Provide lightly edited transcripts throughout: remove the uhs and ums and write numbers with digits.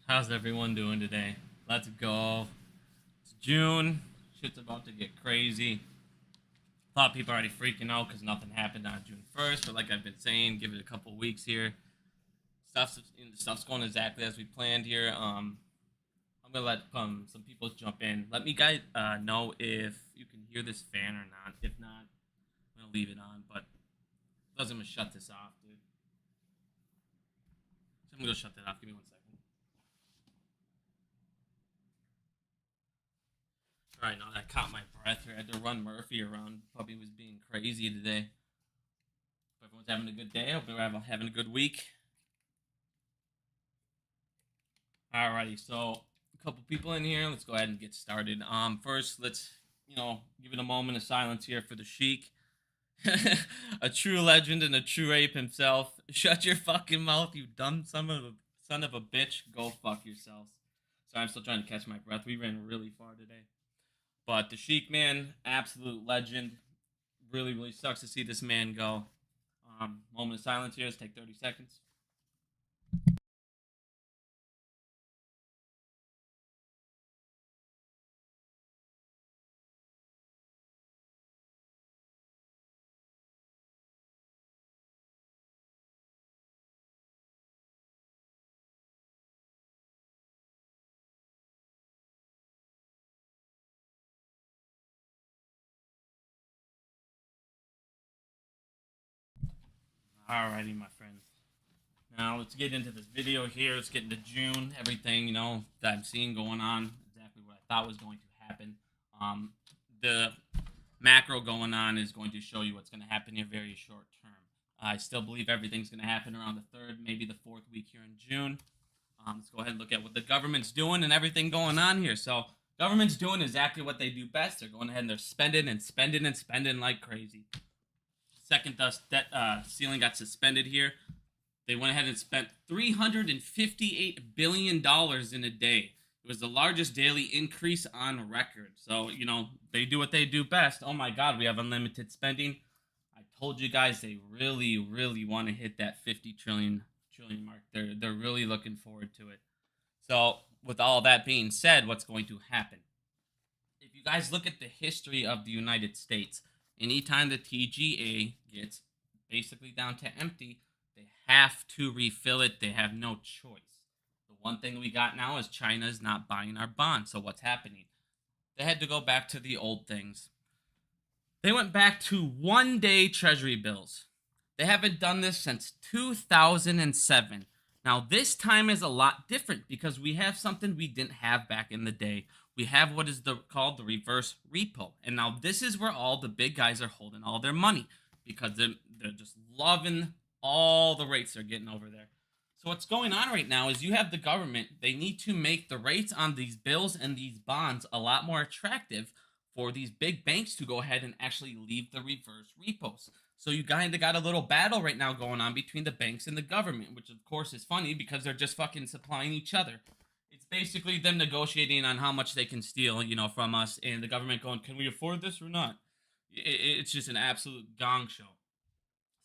How's everyone doing today? Let's go. It's June. Shit's about to get crazy. A lot of people are already freaking out because nothing happened on June 1st. But like I've been saying, give it a couple weeks here. Stuff's going exactly as we planned here. I'm gonna let some people jump in. Let me guys know if you can hear this fan or not. If not, I'm gonna leave it on. But I'm gonna shut this off, dude. So I'm gonna go shut that off. Give me 1 second. All right, now that I caught my breath here, I had to run Murphy around. Puppy was being crazy today. Hope everyone's having a good day. Hope you're having a good week. Alrighty, so a couple people in here. Let's go ahead and get started. First, let's give it a moment of silence here for the Sheik, a true legend and a true ape himself. Shut your fucking mouth, you dumb son of a bitch. Go fuck yourselves. Sorry, I'm still trying to catch my breath. We ran really far today. But the Sheik, man, absolute legend. Really, really sucks to see this man go. Moment of silence here. Let's take 30 seconds. Alrighty, my friend. Now let's get into this video here. Let's get into June. Everything that I'm seeing going on. Exactly what I thought was going to happen. The macro going on is going to show you what's going to happen here very short term. I still believe everything's going to happen around the third, maybe the fourth week here in June. Let's go ahead and look at what the government's doing and everything going on here. So, government's doing exactly what they do best. They're going ahead and they're spending and spending and spending like crazy. Second debt ceiling got suspended here. They went ahead and spent $358 billion in a day. It was the largest daily increase on record. So, they do what they do best. Oh my God, we have unlimited spending. I told you guys they really, really want to hit that 50 trillion mark. They're really looking forward to it. So, with all that being said, what's going to happen? If you guys look at the history of the United States, anytime the TGA gets basically down to empty, they have to refill it. They have no choice. The one thing we got now is China is not buying our bonds. So what's happening? They had to go back to the old things. They went back to 1 day treasury bills. They haven't done this since 2007. Now, this time is a lot different because we have something we didn't have back in the day. We have what is called the reverse repo. And now this is where all the big guys are holding all their money because they're just loving all the rates they're getting over there. So what's going on right now is you have the government. They need to make the rates on these bills and these bonds a lot more attractive for these big banks to go ahead and actually leave the reverse repos. So you kind of got a little battle right now going on between the banks and the government, which of course is funny because they're just fucking supplying each other. It's basically them negotiating on how much they can steal, from us, and the government going, "Can we afford this or not?" It's just an absolute gong show.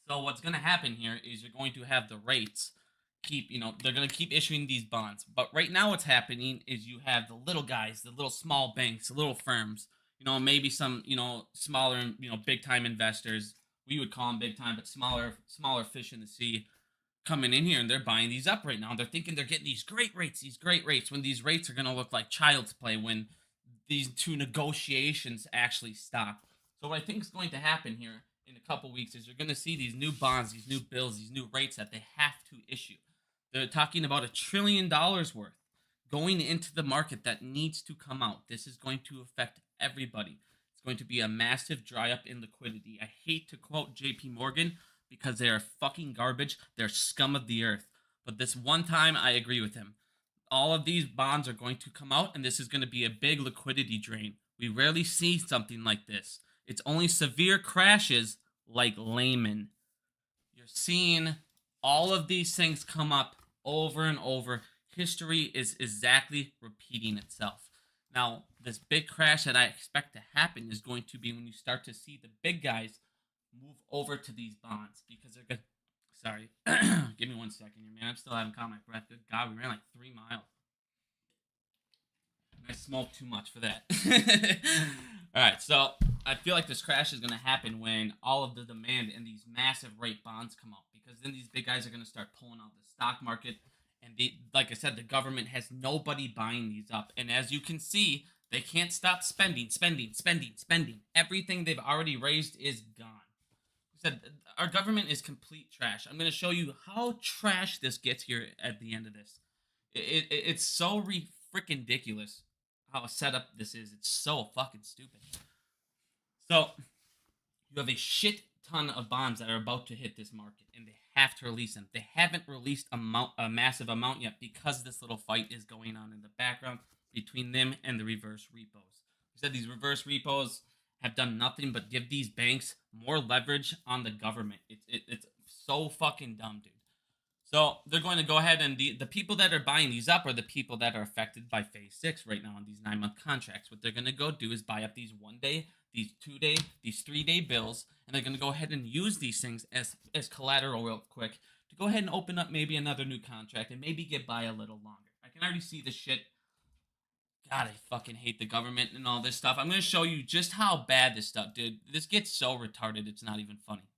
So what's going to happen here is you're going to have the rates they're going to keep issuing these bonds. But right now what's happening is you have the little guys, the little small banks, the little firms, maybe some, smaller, big time investors. We would call them big time, but smaller fish in the sea coming in here and they're buying these up right now. They're thinking they're getting these great rates when these rates are going to look like child's play when these two negotiations actually stop. So what I think is going to happen here in a couple weeks is you're going to see these new bonds, these new bills, these new rates that they have to issue. They're talking about $1 trillion worth going into the market that needs to come out. This is going to affect everybody. It's going to be a massive dry up in liquidity. I hate to quote JP Morgan because they are fucking garbage. They're scum of the earth. But this one time, I agree with him. All of these bonds are going to come out, and this is going to be a big liquidity drain. We rarely see something like this. It's only severe crashes like Lehman. You're seeing all of these things come up over and over. History is exactly repeating itself. Now, this big crash that I expect to happen is going to be when you start to see the big guys move over to these bonds because they're good. Sorry, give me 1 second here, man. I'm still having caught my breath. Good God, we ran like 3 miles. I smoked too much for that. All right, so I feel like this crash is going to happen when all of the demand and these massive rate bonds come out, because then these big guys are going to start pulling out the stock market, and like I said, the government has nobody buying these up, and as you can see, they can't stop spending, spending, spending, spending. Everything they've already raised is gone. I said our government is complete trash. I'm going to show you how trash this gets here at the end of this. It's so freaking ridiculous how set up this is. It's so fucking stupid. So you have a shit ton of bonds that are about to hit this market, and they have to release them. They haven't released a massive amount yet because this little fight is going on in the background between them and the reverse repos. We said these reverse repos have done nothing but give these banks more leverage on the government. It's so fucking dumb, dude. So they're going to go ahead, and the people that are buying these up are the people that are affected by phase 6 right now on these 9-month contracts. What they're going to go do is buy up these 1 day, these 2 day, these 3 day bills, and they're going to go ahead and use these things as collateral real quick to go ahead and open up maybe another new contract and maybe get by a little longer. I can already see the shit. God, I fucking hate the government and all this stuff. I'm going to show you just how bad this stuff, dude. This gets so retarded, it's not even funny.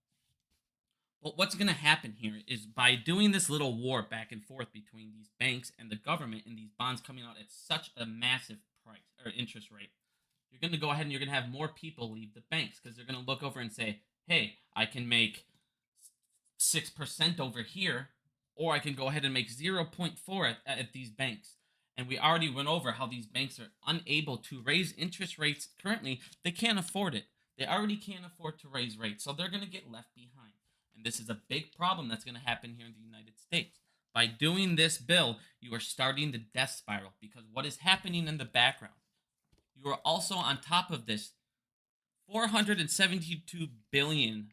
Well, what's going to happen here is by doing this little war back and forth between these banks and the government and these bonds coming out at such a massive price or interest rate, you're going to go ahead and you're going to have more people leave the banks because they're going to look over and say, hey, I can make 6% over here, or I can go ahead and make 0.4 at these banks. And we already went over how these banks are unable to raise interest rates currently. They can't afford it. They already can't afford to raise rates, so they're going to get left behind. And this is a big problem that's going to happen here in the United States. By doing this bill, you are starting the death spiral, because what is happening in the background? You are also on top of this, 472 billion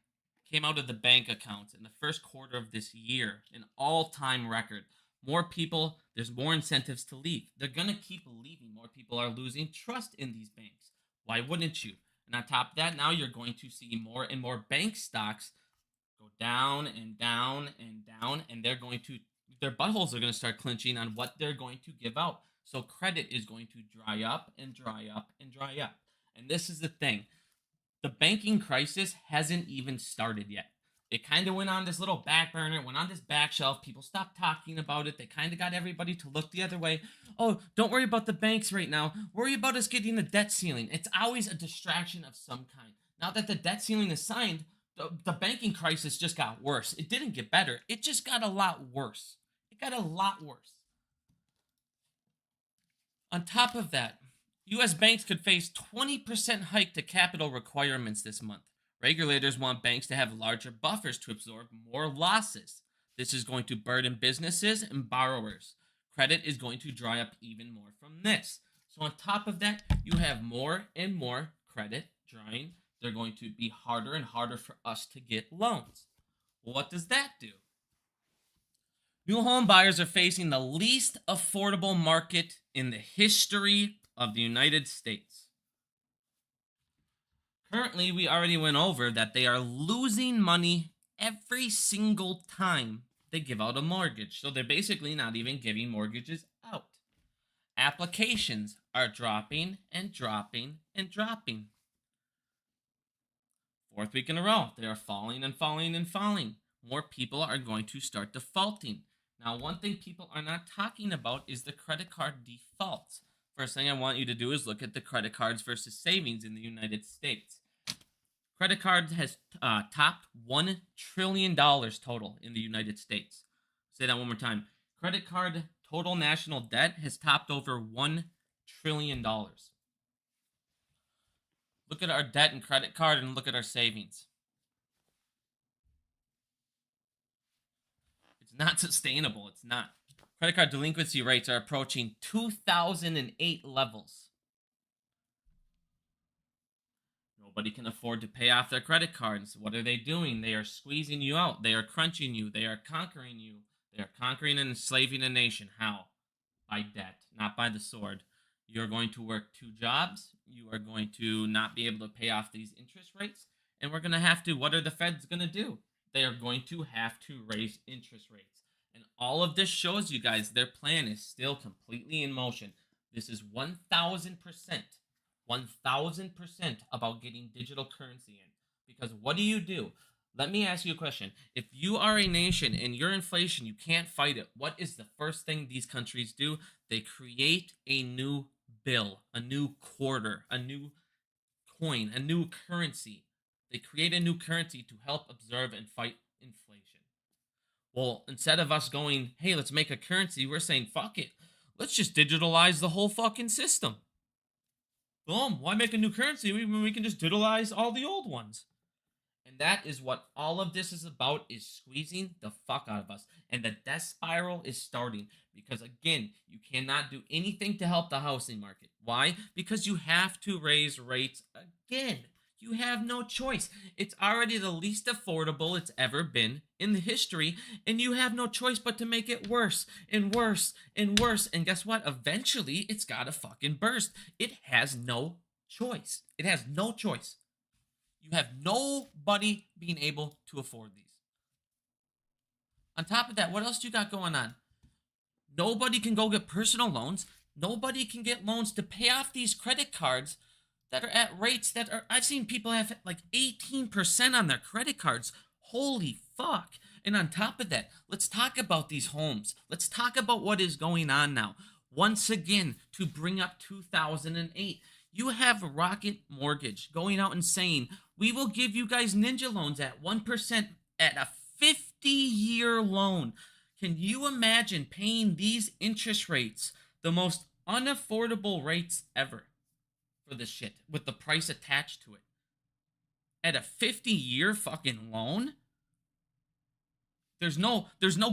came out of the bank accounts in the first quarter of this year, an all-time record. More people, there's more incentives to leave. They're going to keep leaving. More people are losing trust in these banks. Why wouldn't you? And on top of that, now you're going to see more and more bank stocks go down and down and down, and their buttholes are going to start clinching on what they're going to give out. So credit is going to dry up and dry up and dry up. And this is the thing. The banking crisis hasn't even started yet. It kind of went on this little back burner, went on this back shelf. People stopped talking about it. They kind of got everybody to look the other way. Oh, don't worry about the banks right now. Worry about us getting the debt ceiling. It's always a distraction of some kind. Now that the debt ceiling is signed, the banking crisis just got worse. It didn't get better. It just got a lot worse. It got a lot worse. On top of that, U.S. banks could face 20% hike to capital requirements this month. Regulators want banks to have larger buffers to absorb more losses. This is going to burden businesses and borrowers. Credit is going to dry up even more from this. So on top of that, you have more and more credit drying. They're going to be harder and harder for us to get loans. Well, what does that do? New home buyers are facing the least affordable market in the history of the United States. Currently, we already went over that they are losing money every single time they give out a mortgage. So they're basically not even giving mortgages out. Applications are dropping and dropping and dropping. 4th week in a row, they are falling and falling and falling. More people are going to start defaulting. Now, one thing people are not talking about is the credit card defaults. First thing I want you to do is look at the credit cards versus savings in the United States. Credit cards has topped $1 trillion total in the United States. Say that one more time. Credit card total national debt has topped over $1 trillion. Look at our debt and credit card and look at our savings. It's not sustainable. It's not. Credit card delinquency rates are approaching 2008 levels. Nobody can afford to pay off their credit cards. What are they doing? They are squeezing you out. They are crunching you. They are conquering you. They are conquering and enslaving a nation. How? By debt, not by the sword. You're going to work 2 jobs. You are going to not be able to pay off these interest rates. And we're going to have to, what are the feds going to do? They are going to have to raise interest rates. And all of this shows you guys their plan is still completely in motion. This is 1,000%, 1,000% about getting digital currency in. Because what do? Let me ask you a question. If you are a nation and your inflation, you can't fight it, what is the first thing these countries do? They create a new bill, a new quarter, a new coin, a new currency. They create a new currency to help observe and fight inflation. Well, instead of us going, hey, let's make a currency, we're saying, fuck it. Let's just digitalize the whole fucking system. Boom. Why make a new currency when we can just digitalize all the old ones? And that is what all of this is about, is squeezing the fuck out of us. And the death spiral is starting. Because again, you cannot do anything to help the housing market. Why? Because you have to raise rates again. You have no choice. It's already the least affordable it's ever been in the history, and you have no choice but to make it worse and worse and worse. And guess what? Eventually, it's gotta fucking burst. It has no choice. It has no choice. You have nobody being able to afford these. On top of that, what else do you got going on? Nobody can go get personal loans. Nobody can get loans to pay off these credit cards that are at rates that are, I've seen people have like 18% on their credit cards. Holy fuck. And on top of that, let's talk about these homes. Let's talk about what is going on now. Once again, to bring up 2008, you have Rocket Mortgage going out and saying, we will give you guys ninja loans at 1% at a 50-year loan. Can you imagine paying these interest rates, the most unaffordable rates ever for this shit, with the price attached to it, at a 50-year fucking loan? There's no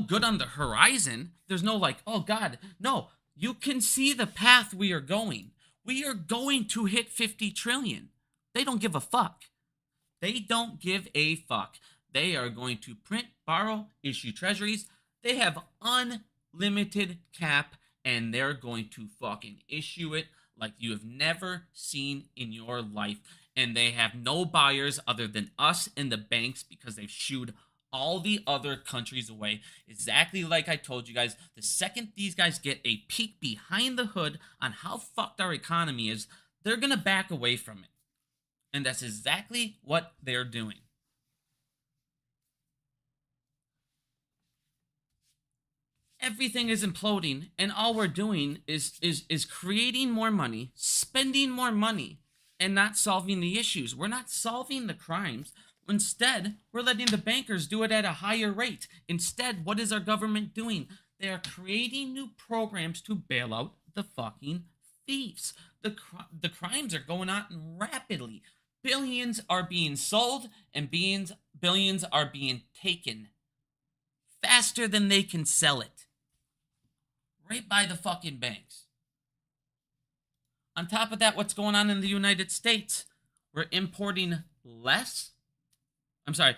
good on the horizon. There's no like, oh God, no. You can see the path we are going. We are going to hit 50 trillion. They don't give a fuck. They don't give a fuck. They are going to print, borrow, issue treasuries. They have unlimited cap, and they're going to fucking issue it like you have never seen in your life. And they have no buyers other than us and the banks, because they've shooed all the other countries away. Exactly like I told you guys, the second these guys get a peek behind the hood on how fucked our economy is, they're going to back away from it. And that's exactly what they're doing. Everything is imploding, and all we're doing is creating more money, spending more money, and not solving the issues. We're not solving the crimes. Instead, we're letting the bankers do it at a higher rate. Instead, what is our government doing? They are creating new programs to bail out the fucking thieves. The crimes are going on rapidly. Billions are being sold, and billions are being taken faster than they can sell it. Right by the fucking banks. On top of that, what's going on in the United States? We're importing less. I'm sorry.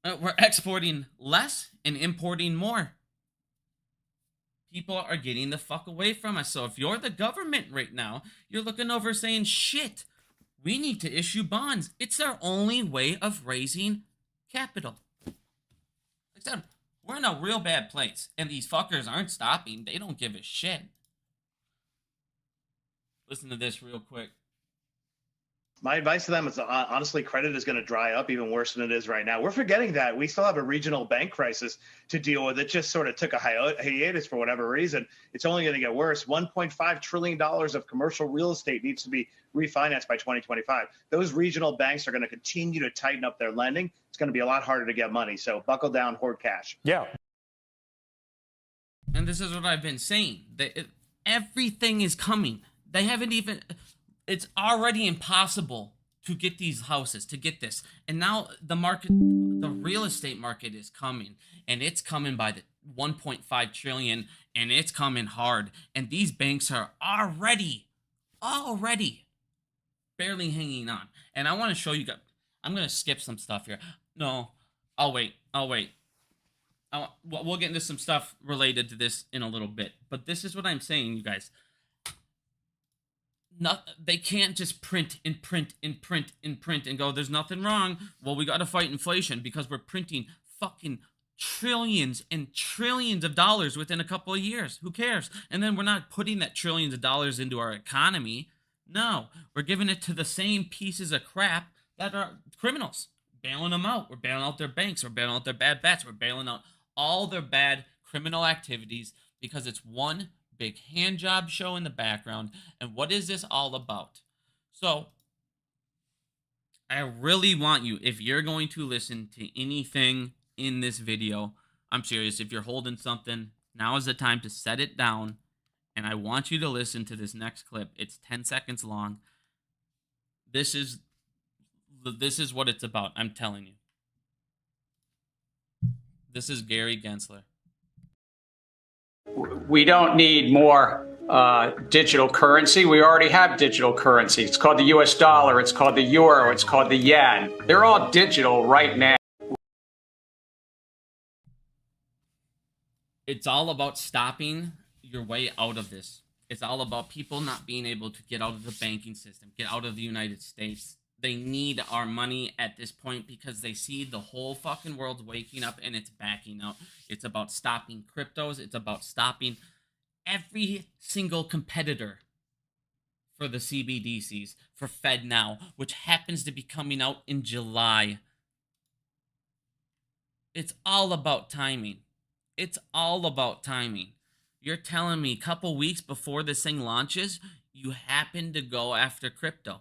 We're exporting less and importing more. People are getting the fuck away from us. So if you're the government right now, you're looking over saying, shit, we need to issue bonds. It's our only way of raising capital. Except we're in a real bad place, and these fuckers aren't stopping. They don't give a shit. Listen to this real quick. My advice to them is, honestly, credit is going to dry up even worse than it is right now. We're forgetting that we still have a regional bank crisis to deal with. It just sort of took a hiatus for whatever reason. It's only going to get worse. $1.5 trillion of commercial real estate needs to be refinanced by 2025. Those regional banks are going to continue to tighten up their lending. It's going to be a lot harder to get money. So buckle down, hoard cash. Yeah. And this is what I've been saying. Everything is coming. They haven't even... It's already impossible to get these houses, to get this. And now the market, the real estate market is coming. And it's coming by the 1.5 trillion. And it's coming hard. And these banks are already barely hanging on. And I want to show you guys. I'm going to skip some stuff here. No, I'll wait. We'll get into some stuff related to this in a little bit. But this is what I'm saying, you guys. They can't just print and go, there's nothing wrong. Well, we got to fight inflation because we're printing fucking trillions and trillions of dollars within a couple of years. Who cares? And then we're not putting that trillions of dollars into our economy. No, we're giving it to the same pieces of crap that are criminals. Bailing them out. We're bailing out their banks. We're bailing out their bad bets. We're bailing out all their bad criminal activities because it's one big hand job show in the background. And what is this all about? So I really want you, if you're going to listen to anything in this video, I'm serious, if you're holding something, now is the time to set it down, and I want you to listen to this next clip. It's 10 seconds long. This is what it's about, I'm telling you. This is Gary Gensler. We don't need more digital currency. We already have digital currency. It's called the US dollar. It's called the euro. It's called the yen. They're all digital right now. It's all about stopping your way out of this. It's all about people not being able to get out of the banking system, get out of the United States. They need our money at this point because they see the whole fucking world's waking up and it's backing out. It's about stopping cryptos. It's about stopping every single competitor for the CBDCs, for FedNow, which happens to be coming out in July. It's all about timing. It's all about timing. You're telling me a couple weeks before this thing launches, you happen to go after crypto.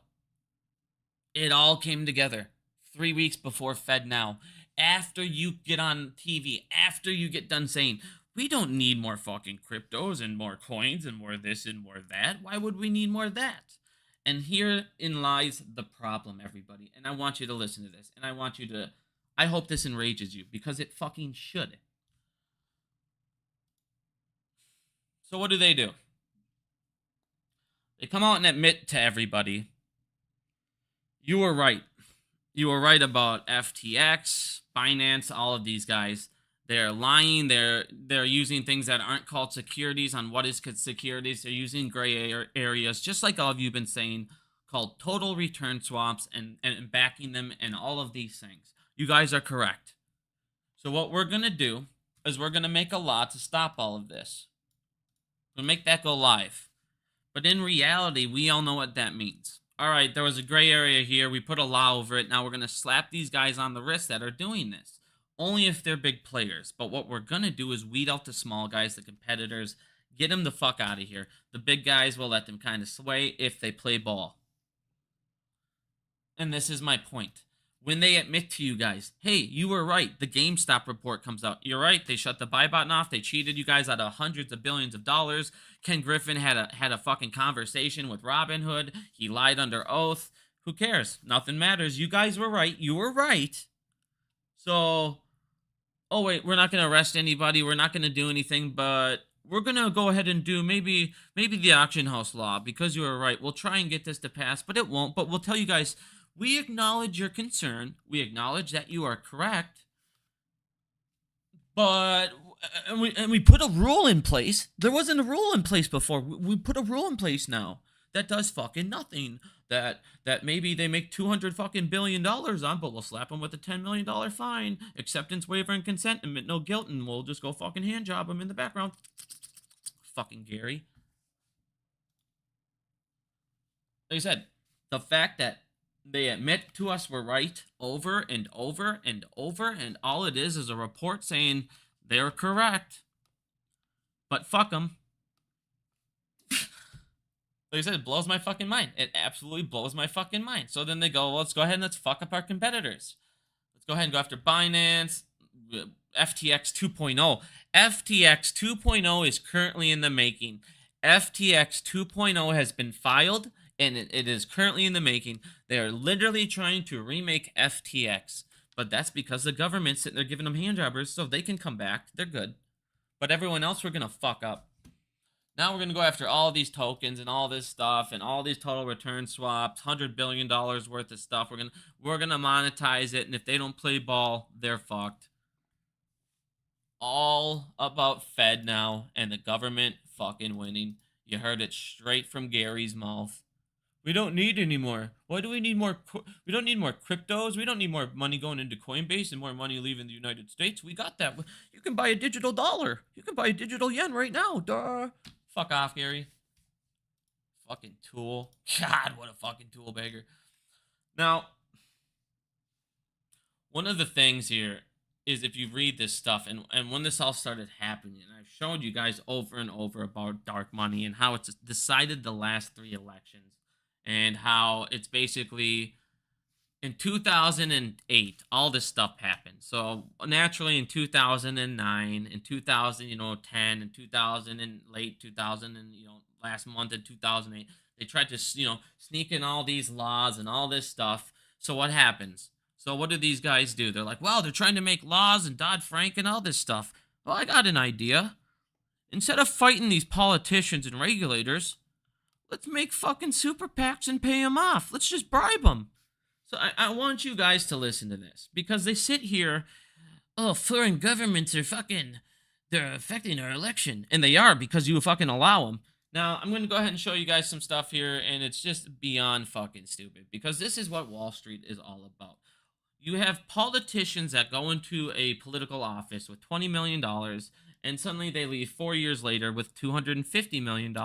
It all came together 3 weeks before FedNow. After you get on TV, after you get done saying, we don't need more fucking cryptos and more coins and more this and more that. Why would we need more of that? And herein lies the problem, everybody. And I want you to listen to this. And I hope this enrages you because it fucking should. So what do? They come out and admit to everybody, you were right. You were right about FTX, Binance, all of these guys. They're lying. They're using things that aren't called securities on what is securities. They're using gray areas, just like all of you have been saying, called total return swaps and backing them and all of these things. You guys are correct. So what we're going to do is we're going to make a law to stop all of this. We'll make that go live. But in reality, we all know what that means. All right, there was a gray area here. We put a law over it. Now we're going to slap these guys on the wrist that are doing this. Only if they're big players. But what we're going to do is weed out the small guys, the competitors, get them the fuck out of here. The big guys, will let them kind of sway if they play ball. And this is my point. When they admit to you guys, hey, you were right. The GameStop report comes out. You're right. They shut the buy button off. They cheated you guys out of hundreds of billions of dollars. Ken Griffin had a fucking conversation with Robinhood. He lied under oath. Who cares? Nothing matters. You guys were right. You were right. So, oh wait, we're not going to arrest anybody. We're not going to do anything, but we're going to go ahead and do maybe the auction house law because you were right. We'll try and get this to pass, but it won't. But we'll tell you guys, we acknowledge your concern. We acknowledge that you are correct. But and we put a rule in place. There wasn't a rule in place before. We put a rule in place now that does fucking nothing. That maybe they make $200 fucking billion on, but we'll slap them with a $10 million fine, acceptance, waiver, and consent, admit no guilt, and we'll just go fucking hand job them in the background. Fucking Gary. Like I said, the fact that they admit to us we're right over and over and over, and all it is a report saying they're correct. But fuck them. Like I said, it blows my fucking mind. It absolutely blows my fucking mind. So then they go, well, let's go ahead and let's fuck up our competitors. Let's go ahead and go after Binance, FTX 2.0. FTX 2.0 is currently in the making. FTX 2.0 has been filed, and it is currently in the making. They are literally trying to remake FTX, but that's because the government's sitting there giving them hand jobbers, so they can come back. They're good. But everyone else, we're going to fuck up. Now we're going to go after all these tokens and all this stuff and all these total return swaps, $100 billion worth of stuff. We're going to monetize it, and if they don't play ball, they're fucked. All about Fed now and the government fucking winning. You heard it straight from Gary's mouth. We don't need any more. Why do we need more? We don't need more cryptos. We don't need more money going into Coinbase and more money leaving the United States. We got that. You can buy a digital dollar. You can buy a digital yen right now. Duh. Fuck off, Gary. Fucking tool. God, what a fucking tool beggar. Now, one of the things here is if you read this stuff, and when this all started happening, and I've showed you guys over and over about dark money and how it's decided the last 3 elections, and how it's basically in 2008 all this stuff happened. So naturally in 2009, in 2010, in 2000 and late 2000, and last month in 2008, they tried to sneak in all these laws and all this stuff. So what happens? So what do these guys do? They're like, well, they're trying to make laws and Dodd-Frank and all this stuff. Well, I got an idea. Instead of fighting these politicians and regulators, let's make fucking super PACs and pay them off. Let's just bribe them. So I want you guys to listen to this, because they sit here, oh, foreign governments are they're affecting our election. And they are, because you fucking allow them. Now, I'm going to go ahead and show you guys some stuff here, and it's just beyond fucking stupid, because this is what Wall Street is all about. You have politicians that go into a political office with $20 million, and suddenly they leave 4 years later with $250 million,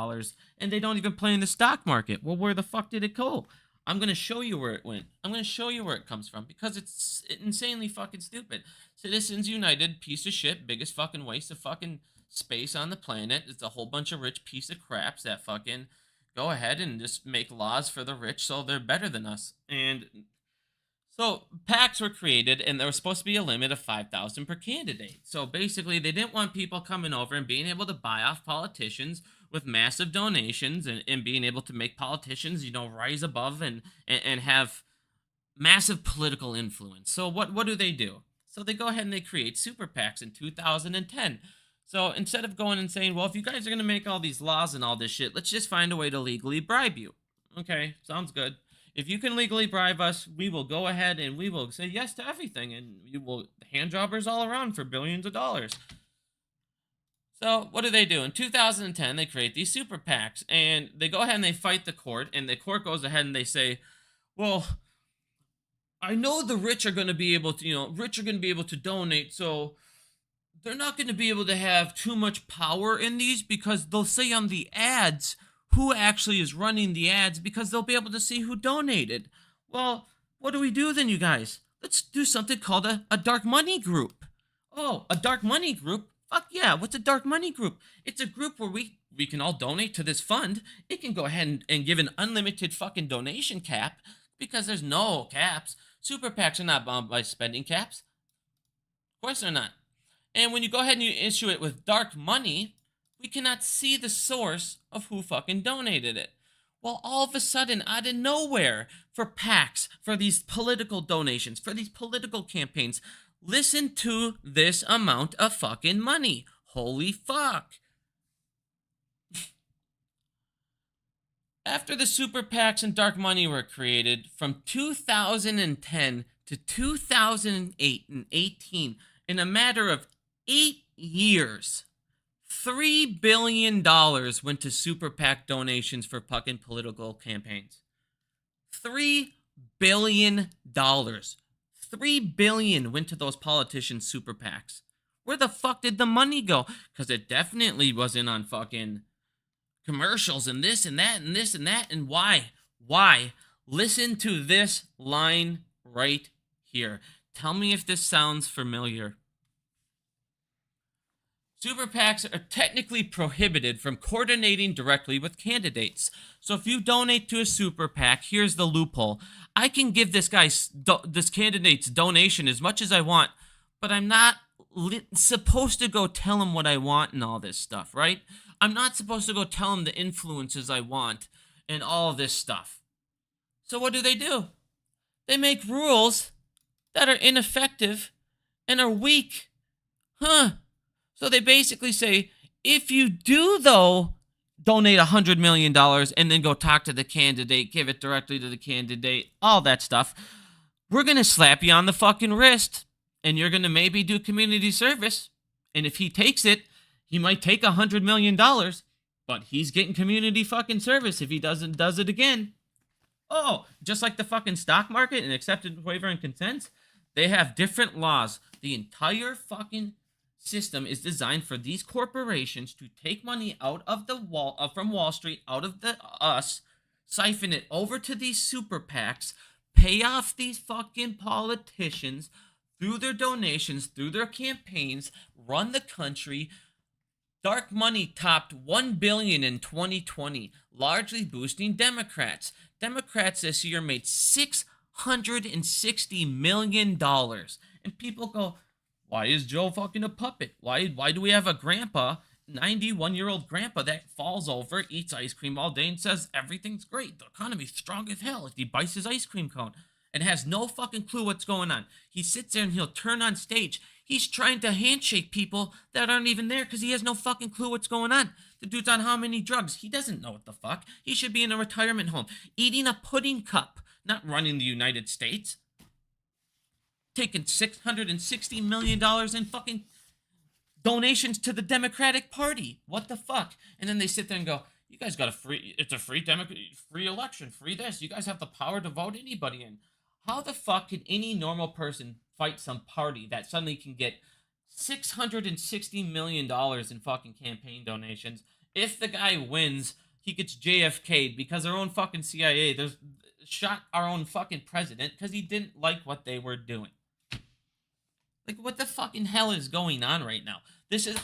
and they don't even play in the stock market. Well, where the fuck did it go? I'm going to show you where it went. I'm going to show you where it comes from, because it's insanely fucking stupid. Citizens United, piece of shit, biggest fucking waste of fucking space on the planet. It's a whole bunch of rich piece of craps that fucking go ahead and just make laws for the rich so they're better than us. And so PACs were created, and there was supposed to be a limit of 5,000 per candidate. So basically, they didn't want people coming over and being able to buy off politicians with massive donations and being able to make politicians, rise above and have massive political influence. So what do? So they go ahead and they create super PACs in 2010. So instead of going and saying, well, if you guys are going to make all these laws and all this shit, let's just find a way to legally bribe you. Okay, sounds good. If you can legally bribe us, we will go ahead and we will say yes to everything, and you will hand jobbers all around for billions of dollars. So what do? In 2010, they create these super PACs, and they go ahead and they fight the court, and the court goes ahead and they say, well, I know the rich are going to be able to, donate, so they're not going to be able to have too much power in these, because they'll say on the ads who actually is running the ads, because they'll be able to see who donated. Well, what do we do then, you guys? Let's do something called a dark money group. Oh, a dark money group? Fuck yeah, what's a dark money group? It's a group where we can all donate to this fund. It can go ahead and give an unlimited fucking donation cap, because there's no caps. Super PACs are not bound by spending caps. Of course they're not. And when you go ahead and you issue it with dark money, we cannot see the source of who fucking donated it. Well, all of a sudden, out of nowhere, for PACs, for these political donations, for these political campaigns, listen to this amount of fucking money. Holy fuck. After the super PACs and dark money were created, from 2010 to 2008 and 18, in a matter of 8 years, $3 billion went to super PAC donations for fucking political campaigns. $3 billion. $3 billion went to those politicians' super PACs. Where the fuck did the money go? Because it definitely wasn't on fucking commercials and this and that and this and that. And why? Why? Listen to this line right here. Tell me if this sounds familiar. Super PACs are technically prohibited from coordinating directly with candidates. So if you donate to a super PAC, here's the loophole. I can give this candidate's donation as much as I want, but I'm not supposed to go tell him what I want and all this stuff, right? I'm not supposed to go tell him the influences I want and all this stuff. So what do? They make rules that are ineffective and are weak. So they basically say, if you do, though, donate $100 million and then go talk to the candidate, give it directly to the candidate, all that stuff, we're going to slap you on the fucking wrist, and you're going to maybe do community service. And if he takes it, he might take $100 million, but he's getting community fucking service if he does it again. Oh, just like the fucking stock market and accepted waiver and consent, they have different laws. The entire fucking system is designed for these corporations to take money out of the from Wall Street, out of us, siphon it over to these super PACs, pay off these fucking politicians through their donations, through their campaigns, run the country. Dark money topped $1 billion in 2020, largely boosting Democrats. Democrats this year made $660 million. And people go, why is Joe fucking a puppet? Why do we have a grandpa, 91-year-old grandpa, that falls over, eats ice cream all day and says everything's great, the economy's strong as hell, he bites his ice cream cone and has no fucking clue what's going on. He sits there and he'll turn on stage. He's trying to handshake people that aren't even there because he has no fucking clue what's going on. The dude's on how many drugs? He doesn't know what the fuck. He should be in a retirement home, eating a pudding cup, not running the United States. Taking $660 million in fucking donations to the Democratic Party. What the fuck? And then they sit there and go, you guys got it's a free election, free this. You guys have the power to vote anybody in. How the fuck can any normal person fight some party that suddenly can get $660 million in fucking campaign donations? If the guy wins, he gets JFK'd because our own fucking CIA shot our own fucking president because he didn't like what they were doing. Like, what the fucking hell is going on right now? This is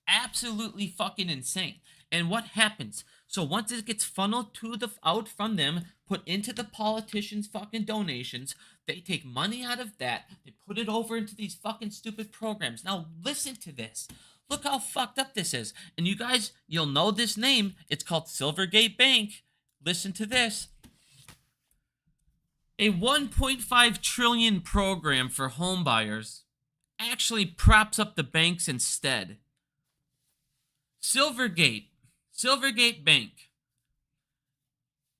absolutely fucking insane. And what happens? So once it gets funneled out from them, put into the politicians' fucking donations, they take money out of that, they put it over into these fucking stupid programs. Now listen to this. Look how fucked up this is. And you guys, you'll know this name. It's called Silvergate Bank. Listen to this. A $1.5 trillion program for home buyers actually props up the banks instead. Silvergate Bank.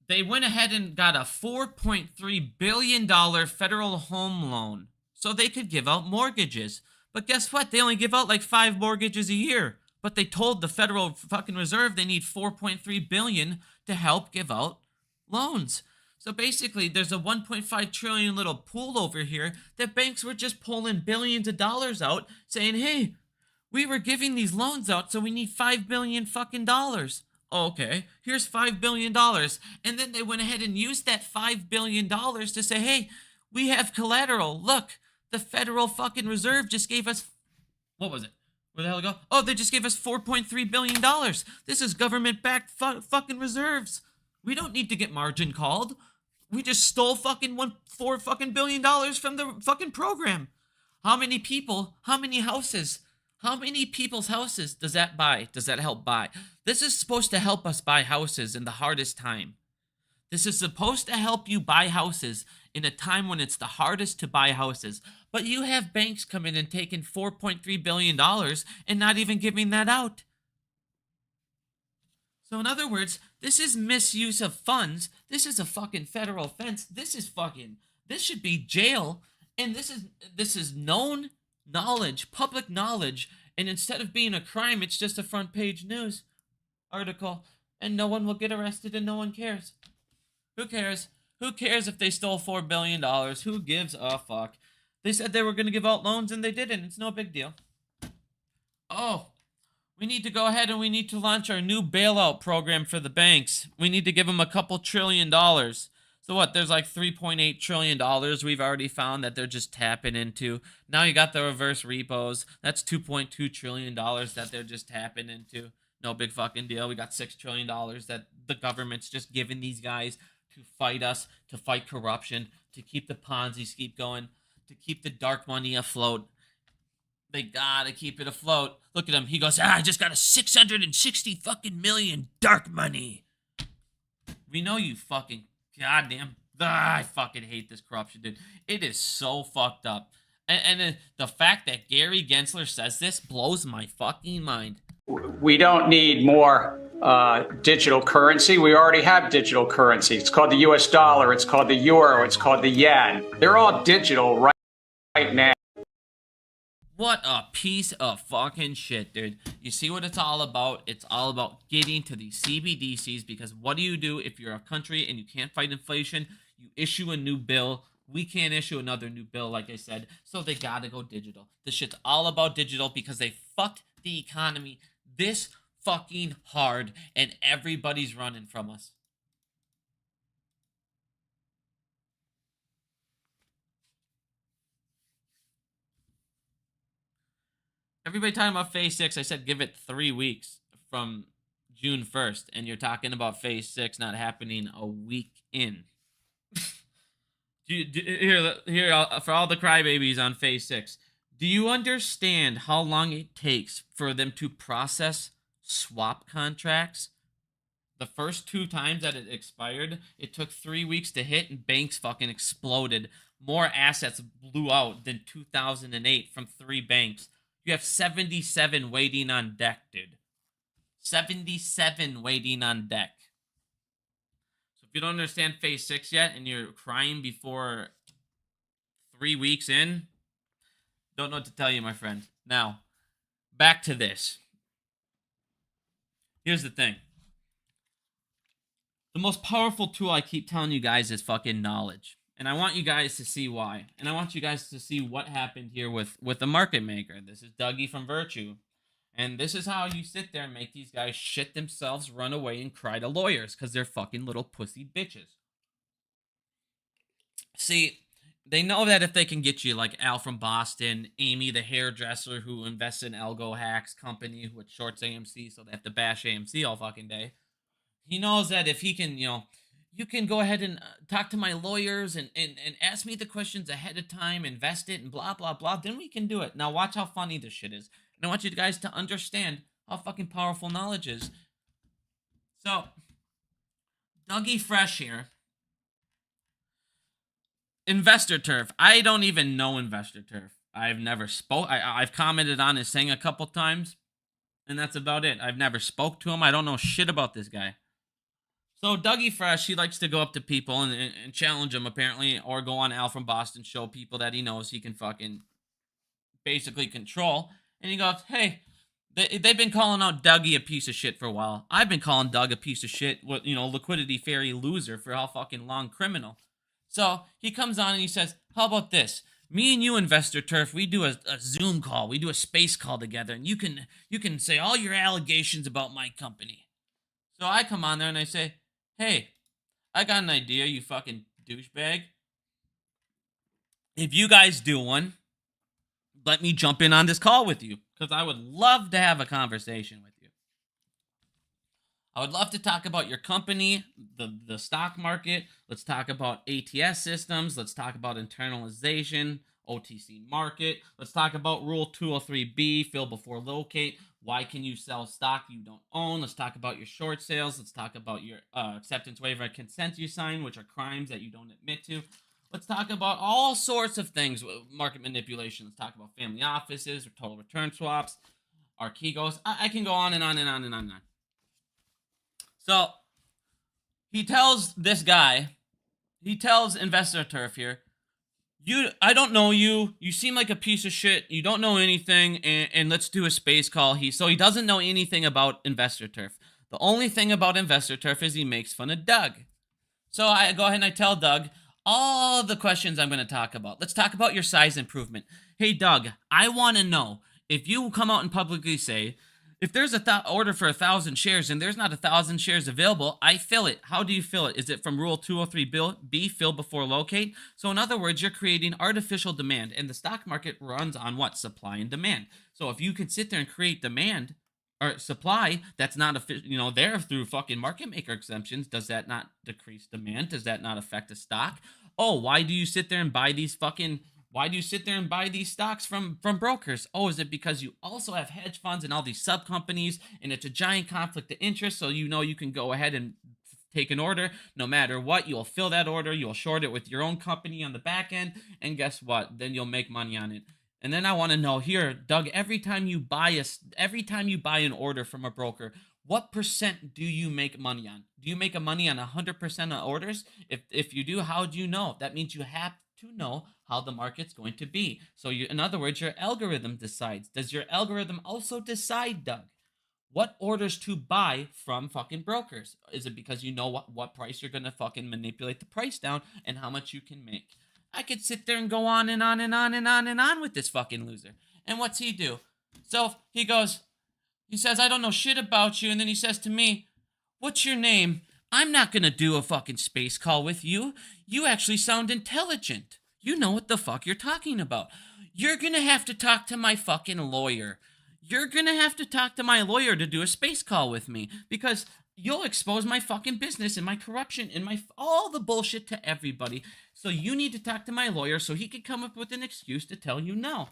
They went ahead and got a $4.3 billion federal home loan so they could give out mortgages. But guess what? They only give out like 5 mortgages a year. But they told the Federal fucking Reserve they need $4.3 billion to help give out loans. So basically, there's a $1.5 trillion little pool over here that banks were just pulling billions of dollars out, saying, hey, we were giving these loans out, so we need $5 billion fucking dollars. Okay, here's $5 billion. And then they went ahead and used that $5 billion to say, hey, we have collateral. Look, the Federal fucking Reserve just gave us, what was it? Where the hell it go? Oh, they just gave us $4.3 billion. This is government-backed fucking reserves. We don't need to get margin called. We just stole fucking $4 fucking billion from the fucking program. How many people, how many houses, how many people's houses does that buy? Does that help buy? This is supposed to help us buy houses in the hardest time. This is supposed to help you buy houses in a time when it's the hardest to buy houses. But you have banks come in and taking $4.3 billion and not even giving that out. So in other words, this is misuse of funds. This is a fucking federal offense. This should be jail. And this is known knowledge, public knowledge. And instead of being a crime, it's just a front page news article. And no one will get arrested and no one cares. Who cares? Who cares if they stole $4 billion? Who gives a fuck? They said they were going to give out loans and they didn't. It's no big deal. Oh, we need to go ahead and we need to launch our new bailout program for the banks. We need to give them a couple $1 trillion. So what, there's like $3.8 trillion we've already found that they're just tapping into. Now you got the reverse repos. That's $2.2 trillion that they're just tapping into. No big fucking deal. We got $6 trillion that the government's just giving these guys to fight us, to fight corruption, to keep the Ponzi's keep going, to keep the dark money afloat. They gotta keep it afloat. Look at him. He goes, I just got a 660 fucking million dark money. We know you fucking goddamn. I fucking hate this corruption, dude. It is so fucked up. And the fact that Gary Gensler says this blows my fucking mind. We don't need more digital currency. We already have digital currency. It's called the US dollar. It's called the euro. It's called the yen. They're all digital right now. What a piece of fucking shit, dude. You see what it's all about? It's all about getting to these CBDCs, because what do you do if you're a country and you can't fight inflation? You issue a new bill. We can't issue another new bill, like I said, so they gotta go digital. This shit's all about digital because they fucked the economy this fucking hard and everybody's running from us. Everybody talking about phase 6. I said give it 3 weeks from June 1st, and you're talking about phase 6 not happening a week in. Here, for all the crybabies on phase 6, do you understand how long it takes for them to process swap contracts? The first 2 times that it expired, it took 3 weeks to hit, and banks fucking exploded. More assets blew out than 2008 from 3 banks. You have 77 waiting on deck, dude. 77 waiting on deck. So if you don't understand phase 6 yet and you're crying before 3 weeks in, don't know what to tell you, my friend. Now, back to this. Here's the thing. The most powerful tool I keep telling you guys is fucking knowledge. And I want you guys to see why. And I want you guys to see what happened here with the market maker. This is Dougie from Virtue. And this is how you sit there and make these guys shit themselves, run away, and cry to lawyers because they're fucking little pussy bitches. See, they know that if they can get you like Al from Boston, Amy the hairdresser who invests in Algo Hacks company who shorts AMC, so they have to bash AMC all fucking day. He knows that if he can, you can go ahead and talk to my lawyers and ask me the questions ahead of time, invest it, and blah, blah, blah. Then we can do it. Now watch how funny this shit is. And I want you guys to understand how fucking powerful knowledge is. So, Dougie Fresh here. Investor Turf. I don't even know Investor Turf. I've never spoke. I've commented on his thing a couple times. And that's about it. I've never spoke to him. I don't know shit about this guy. So Dougie Fresh, he likes to go up to people and challenge them, apparently, or go on Al from Boston, show people that he knows he can fucking basically control. And he goes, hey, they've been calling out Dougie a piece of shit for a while. I've been calling Doug a piece of shit, liquidity fairy loser for how fucking long criminal. So he comes on and he says, how about this? Me and you, Investor Turf, we do a Zoom call. We do a space call together, and you can say all your allegations about my company. So I come on there and I say, hey, I got an idea, you fucking douchebag. If you guys do one, let me jump in on this call with you, because I would love to have a conversation with you. I would love to talk about your company, the stock market. Let's talk about ATS systems. Let's talk about internalization, OTC market. Let's talk about Rule 203B, fill before locate. Why can you sell stock you don't own? Let's talk about your short sales. Let's talk about your acceptance waiver and consent you sign, which are crimes that you don't admit to. Let's talk about all sorts of things, market manipulation. Let's talk about family offices or total return swaps, Archegos. I can go on and on and on and on and on. So he tells this guy, he tells Investor Turf here, I don't know you. You seem like a piece of shit. You don't know anything, and let's do a space call. So he doesn't know anything about Investor Turf. The only thing about Investor Turf is he makes fun of Doug. So I go ahead and I tell Doug all the questions I'm going to talk about. Let's talk about your size improvement. Hey, Doug, I want to know if you come out and publicly say, if there's a order for 1,000 shares and there's not 1,000 shares available, I fill it. How do you fill it? Is it from Rule 203B, fill before locate? So in other words, you're creating artificial demand, and the stock market runs on what? Supply and demand. So if you can sit there and create demand or supply that's not there through fucking market maker exemptions, does that not decrease demand? Does that not affect the stock? Oh, why do you sit there and buy these stocks from brokers? Oh, is it because you also have hedge funds and all these sub companies, and it's a giant conflict of interest, so you can go ahead and take an order no matter what? You'll fill that order, you'll short it with your own company on the back end, and guess what? Then you'll make money on it. And then I want to know here, Doug, every time you buy an order from a broker, what percent do you make money on? Do you make a money on 100% of orders? If you do, how do you know? That means you have to know how the market's going to be. So in other words, your algorithm decides. Does your algorithm also decide, Doug, what orders to buy from fucking brokers? Is it because you know what price you're going to fucking manipulate the price down and how much you can make? I could sit there and go on and on and on and on and on with this fucking loser. And what's he do? So he says, I don't know shit about you. And then he says to me, what's your name? I'm not going to do a fucking space call with you. You actually sound intelligent. You know what the fuck you're talking about. You're going to have to talk to my fucking lawyer. You're going to have to talk to my lawyer to do a space call with me because you'll expose my fucking business and my corruption and all the bullshit to everybody. So you need to talk to my lawyer so he can come up with an excuse to tell you no.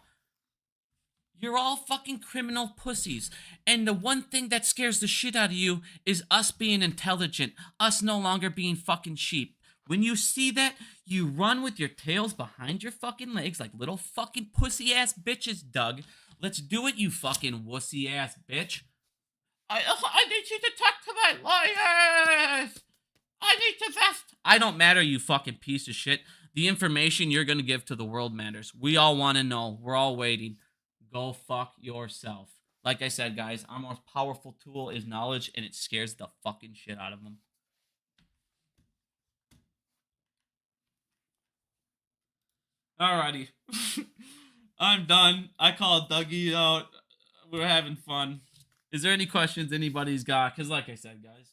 You're all fucking criminal pussies. And the one thing that scares the shit out of you is us being intelligent, us no longer being fucking sheep. When you see that, you run with your tails behind your fucking legs like little fucking pussy-ass bitches, Doug. Let's do it, you fucking wussy-ass bitch. I need you to talk to my lawyers. I need to vest. I don't matter, you fucking piece of shit. The information you're going to give to the world matters. We all want to know. We're all waiting. Go fuck yourself. Like I said, guys, our most powerful tool is knowledge, and it scares the fucking shit out of them. Alrighty. I'm done. I called Dougie out. We're having fun. Is there any questions anybody's got? Because like I said, guys,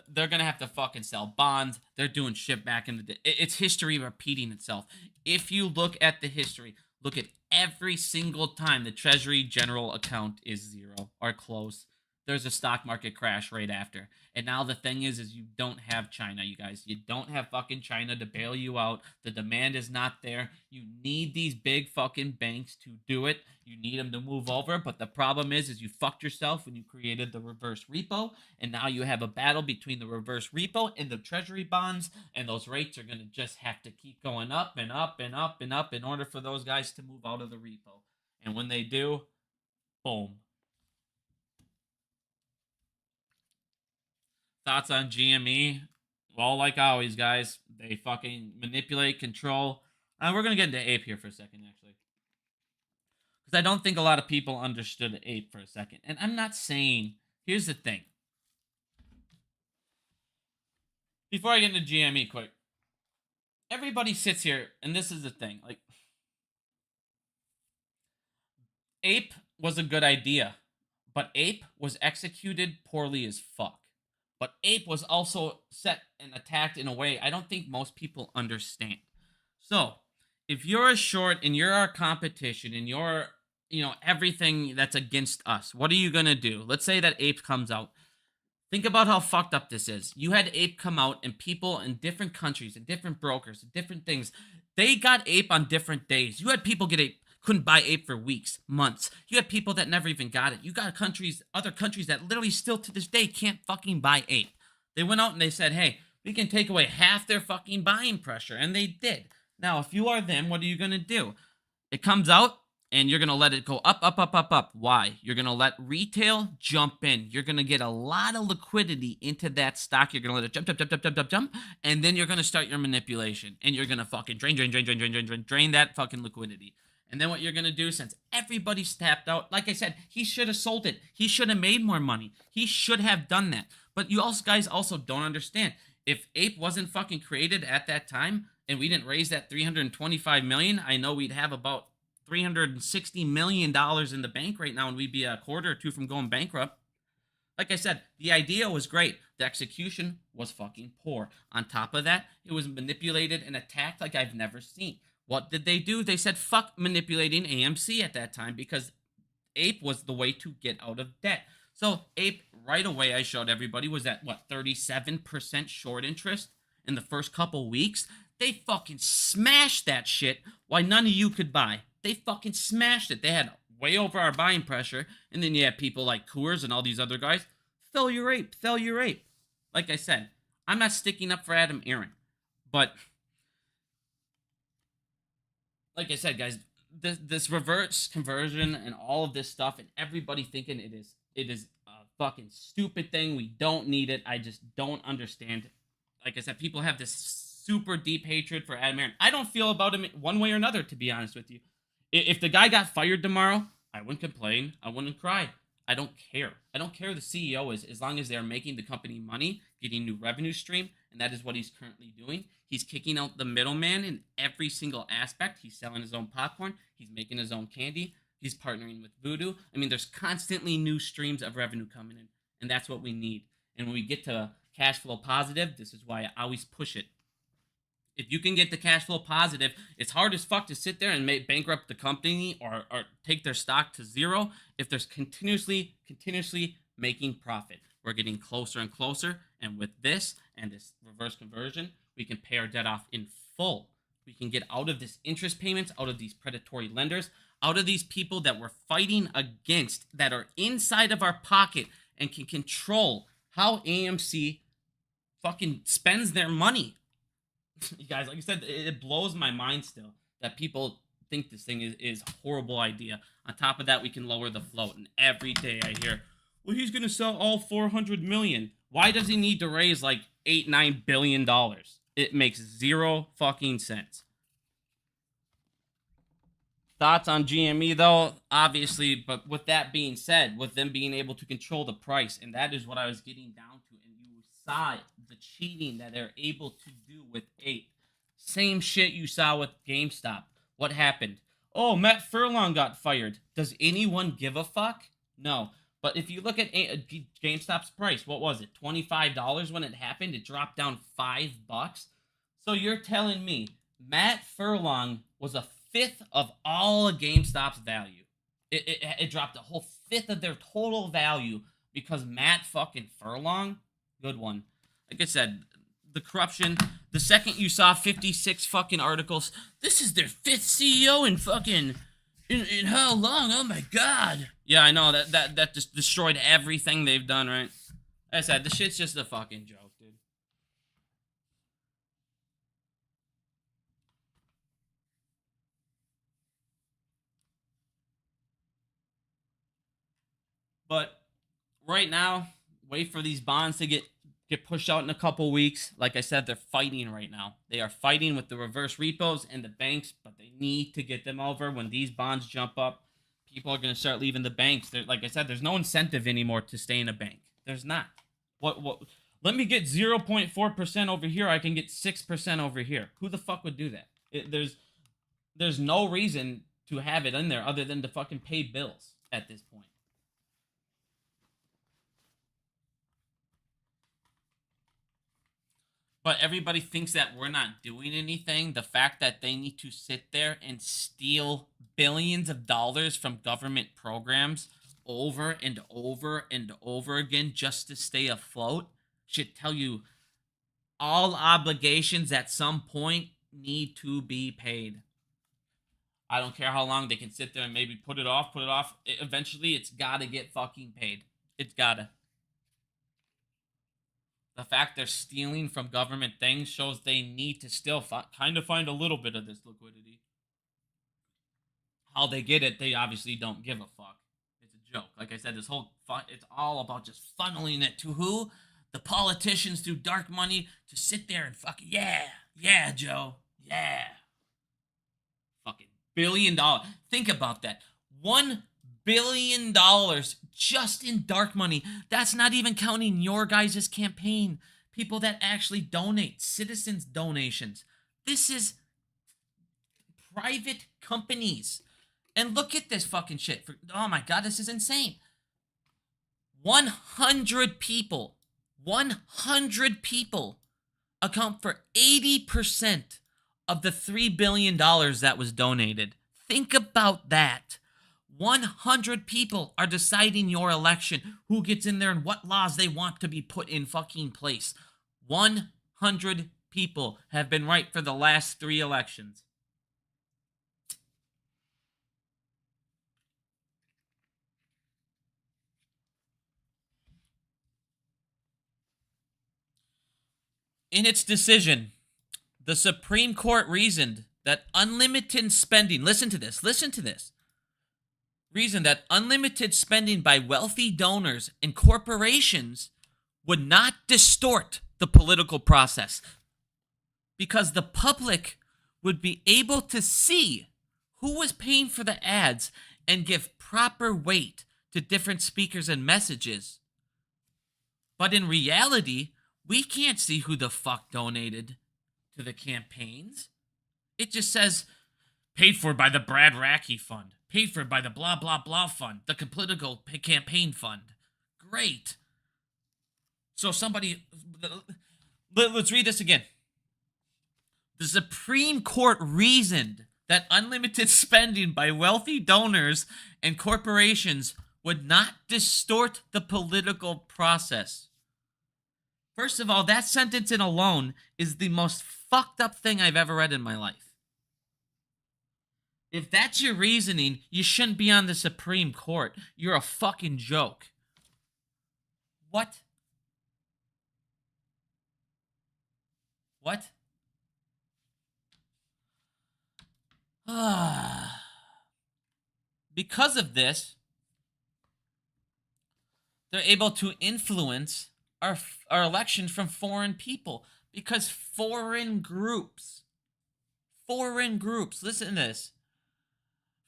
they're going to have to fucking sell bonds. They're doing shit back in the day. It's history repeating itself. If you look at the history, look at every single time the Treasury General account is zero or close, there's a stock market crash right after. And now the thing is you don't have China, you guys. You don't have fucking China to bail you out. The demand is not there. You need these big fucking banks to do it. You need them to move over. But the problem is you fucked yourself when you created the reverse repo. And now you have a battle between the reverse repo and the Treasury bonds. And those rates are going to just have to keep going up and up and up and up in order for those guys to move out of the repo. And when they do, boom. Thoughts on GME? Well, like always, guys, they fucking manipulate, control. We're going to get into APE here for a second, actually. Because I don't think a lot of people understood APE for a second. And I'm not saying... Here's the thing. Before I get into GME quick. Everybody sits here, and this is the thing. Like, APE was a good idea. But APE was executed poorly as fuck. But APE was also set and attacked in a way I don't think most people understand. So, if you're a short and you're our competition and you're, everything that's against us, what are you going to do? Let's say that APE comes out. Think about how fucked up this is. You had APE come out and people in different countries and different brokers and different things, they got APE on different days. You had people get APE. Couldn't buy APE for weeks, months. You had people that never even got it. You got other countries that literally still to this day can't fucking buy APE. They went out and they said, hey, we can take away half their fucking buying pressure. And they did. Now, if you are them, what are you going to do? It comes out and you're going to let it go up, up, up, up, up. Why? You're going to let retail jump in. You're going to get a lot of liquidity into that stock. You're going to let it jump, jump, jump, jump, jump, jump, jump. And then you're going to start your manipulation. And you're going to fucking drain that fucking liquidity. And then what you're going to do, since everybody's tapped out, like I said, he should have sold it. He should have made more money. He should have done that. But you guys also don't understand. If APE wasn't fucking created at that time, and we didn't raise that $325 million, I know we'd have about $360 million in the bank right now, and we'd be a quarter or two from going bankrupt. Like I said, the idea was great. The execution was fucking poor. On top of that, it was manipulated and attacked like I've never seen. What did they do? They said, fuck manipulating AMC at that time because APE was the way to get out of debt. So APE, right away, I showed everybody, was at, 37% short interest in the first couple weeks? They fucking smashed that shit while none of you could buy. They fucking smashed it. They had way over our buying pressure. And then you had people like Coors and all these other guys. Sell your APE. Like I said, I'm not sticking up for Adam Aaron. But... like I said, guys, this reverse conversion and all of this stuff and everybody thinking it is a fucking stupid thing. We don't need it. I just don't understand. Like I said, people have this super deep hatred for Adam Aaron. I don't feel about him one way or another, to be honest with you. If the guy got fired tomorrow, I wouldn't complain. I wouldn't cry. I don't care. I don't care who the CEO is, as long as they're making the company money, getting new revenue stream, and that is what he's currently doing. He's kicking out the middleman in every single aspect. He's selling his own popcorn. He's making his own candy. He's partnering with Voodoo. I mean, there's constantly new streams of revenue coming in, and that's what we need. And when we get to cash flow positive, this is why I always push it. If you can get the cash flow positive, it's hard as fuck to sit there and bankrupt the company or take their stock to zero if there's continuously making profit. We're getting closer and closer, and with this and this reverse conversion, we can pay our debt off in full. We can get out of this interest payments, out of these predatory lenders, out of these people that we're fighting against, that are inside of our pocket and can control how AMC fucking spends their money. You guys, like I said, it blows my mind still that people think this thing is a horrible idea. On top of that, we can lower the float. And every day I hear, well, he's going to sell all 400 million. Why does he need to raise like $8-9 billion? It makes zero fucking sense. Thoughts on GME, though? Obviously, but with that being said, with them being able to control the price, and that is what I was getting down to, and you saw the cheating that they're able to do with APE. Same shit you saw with GameStop. What happened? Oh, Matt Furlong got fired. Does anyone give a fuck? No. But if you look at GameStop's price, what was it? $25 when it happened? It dropped down $5. So you're telling me Matt Furlong was a fifth of all of GameStop's value. It dropped a whole fifth of their total value because Matt fucking Furlong, good one. Like I said, the corruption, the second you saw 56 fucking articles, this is their fifth CEO in fucking, in how long? Oh my god. Yeah, I know, that just destroyed everything they've done, right? Like I said, the shit's just a fucking joke, dude. But right now, wait for these bonds to get pushed out in a couple weeks. Like I said, they're fighting right now. They are fighting with the reverse repos and the banks, but they need to get them over. When these bonds jump up, people are going to start leaving the banks. Like I said, there's no incentive anymore to stay in a bank. There's not. What? Let me get 0.4% over here. I can get 6% over here. Who the fuck would do that? There's no reason to have it in there other than to fucking pay bills at this point. But everybody thinks that we're not doing anything. The fact that they need to sit there and steal billions of dollars from government programs over and over and over again just to stay afloat should tell you all obligations at some point need to be paid. I don't care how long they can sit there and maybe put it off. Eventually, it's got to get fucking paid. It's got to. The fact they're stealing from government things shows they need to still kind of find a little bit of this liquidity. How they get it, they obviously don't give a fuck. It's a joke. Like I said, this whole it's all about just funneling it to who? The politicians through dark money to sit there and fucking, yeah, Joe, yeah. Fucking $1 billion. Think about that. $1 billion just in dark money. That's not even counting your guys' campaign. People that actually donate. Citizens' donations. This is private companies. And look at this fucking shit. Oh my god, this is insane. 100 people. 100 people account for 80% of the $3 billion that was donated. Think about that. 100 people are deciding your election, who gets in there and what laws they want to be put in fucking place. 100 people have been right for the last 3 elections. In its decision, the Supreme Court reasoned that unlimited spending, listen to this, reasoned that unlimited spending by wealthy donors and corporations would not distort the political process. because the public would be able to see who was paying for the ads and give proper weight to different speakers and messages. But in reality, we can't see who the fuck donated to the campaigns. It just says, paid for by the Brad Rackey Fund, paid for by the blah blah blah fund, the political campaign fund. Great. So let's read this again. The Supreme Court reasoned that unlimited spending by wealthy donors and corporations would not distort the political process. First of all, that sentence in alone is the most fucked up thing I've ever read in my life. If that's your reasoning, you shouldn't be on the Supreme Court. You're a fucking joke. What? What? Because of this, they're able to influence our elections from foreign people. Because foreign groups, listen to this.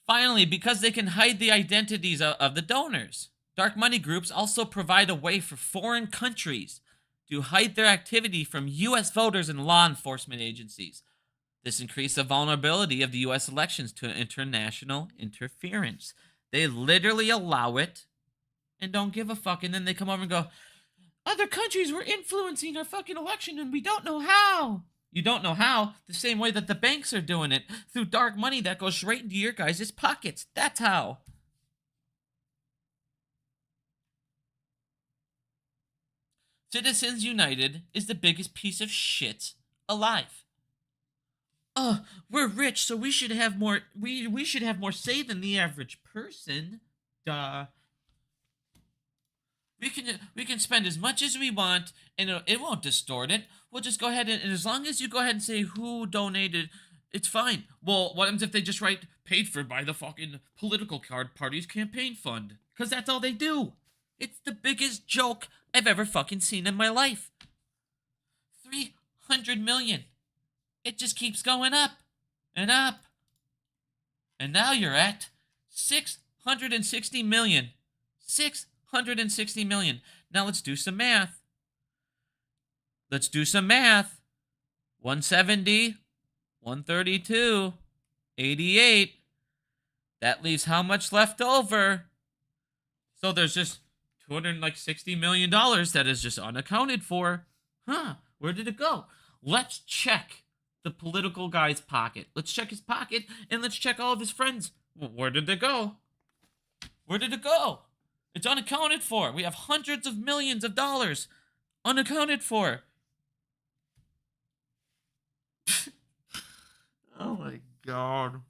Finally, because they can hide the identities of the donors, dark money groups also provide a way for foreign countries to hide their activity from U.S. voters and law enforcement agencies. This increased the vulnerability of the U.S. elections to international interference. They literally allow it and don't give a fuck, and then they come over and go, other countries were influencing our fucking election and we don't know how. You don't know how? The same way that the banks are doing it, through dark money that goes straight into your guys' pockets. That's how. Citizens United is the biggest piece of shit alive. We're rich, so we should have more. We should have more say than the average person. Duh. We can spend as much as we want, and it won't distort it. We'll just go ahead and as long as you go ahead and say who donated, it's fine. Well, what happens if they just write paid for by the fucking political party's campaign fund? Because that's all they do. It's the biggest joke I've ever fucking seen in my life. 300 million. It just keeps going up and up. And now you're at 660 million. 660 million. Now let's do some math. 170, 132, 88. That leaves how much left over? So there's just $260 million that is just unaccounted for. Where did it go? Let's check the political guy's pocket. Let's check his pocket and let's check all of his friends. Where did they go? Where did it go? It's unaccounted for. We have hundreds of millions of dollars unaccounted for. Oh my god.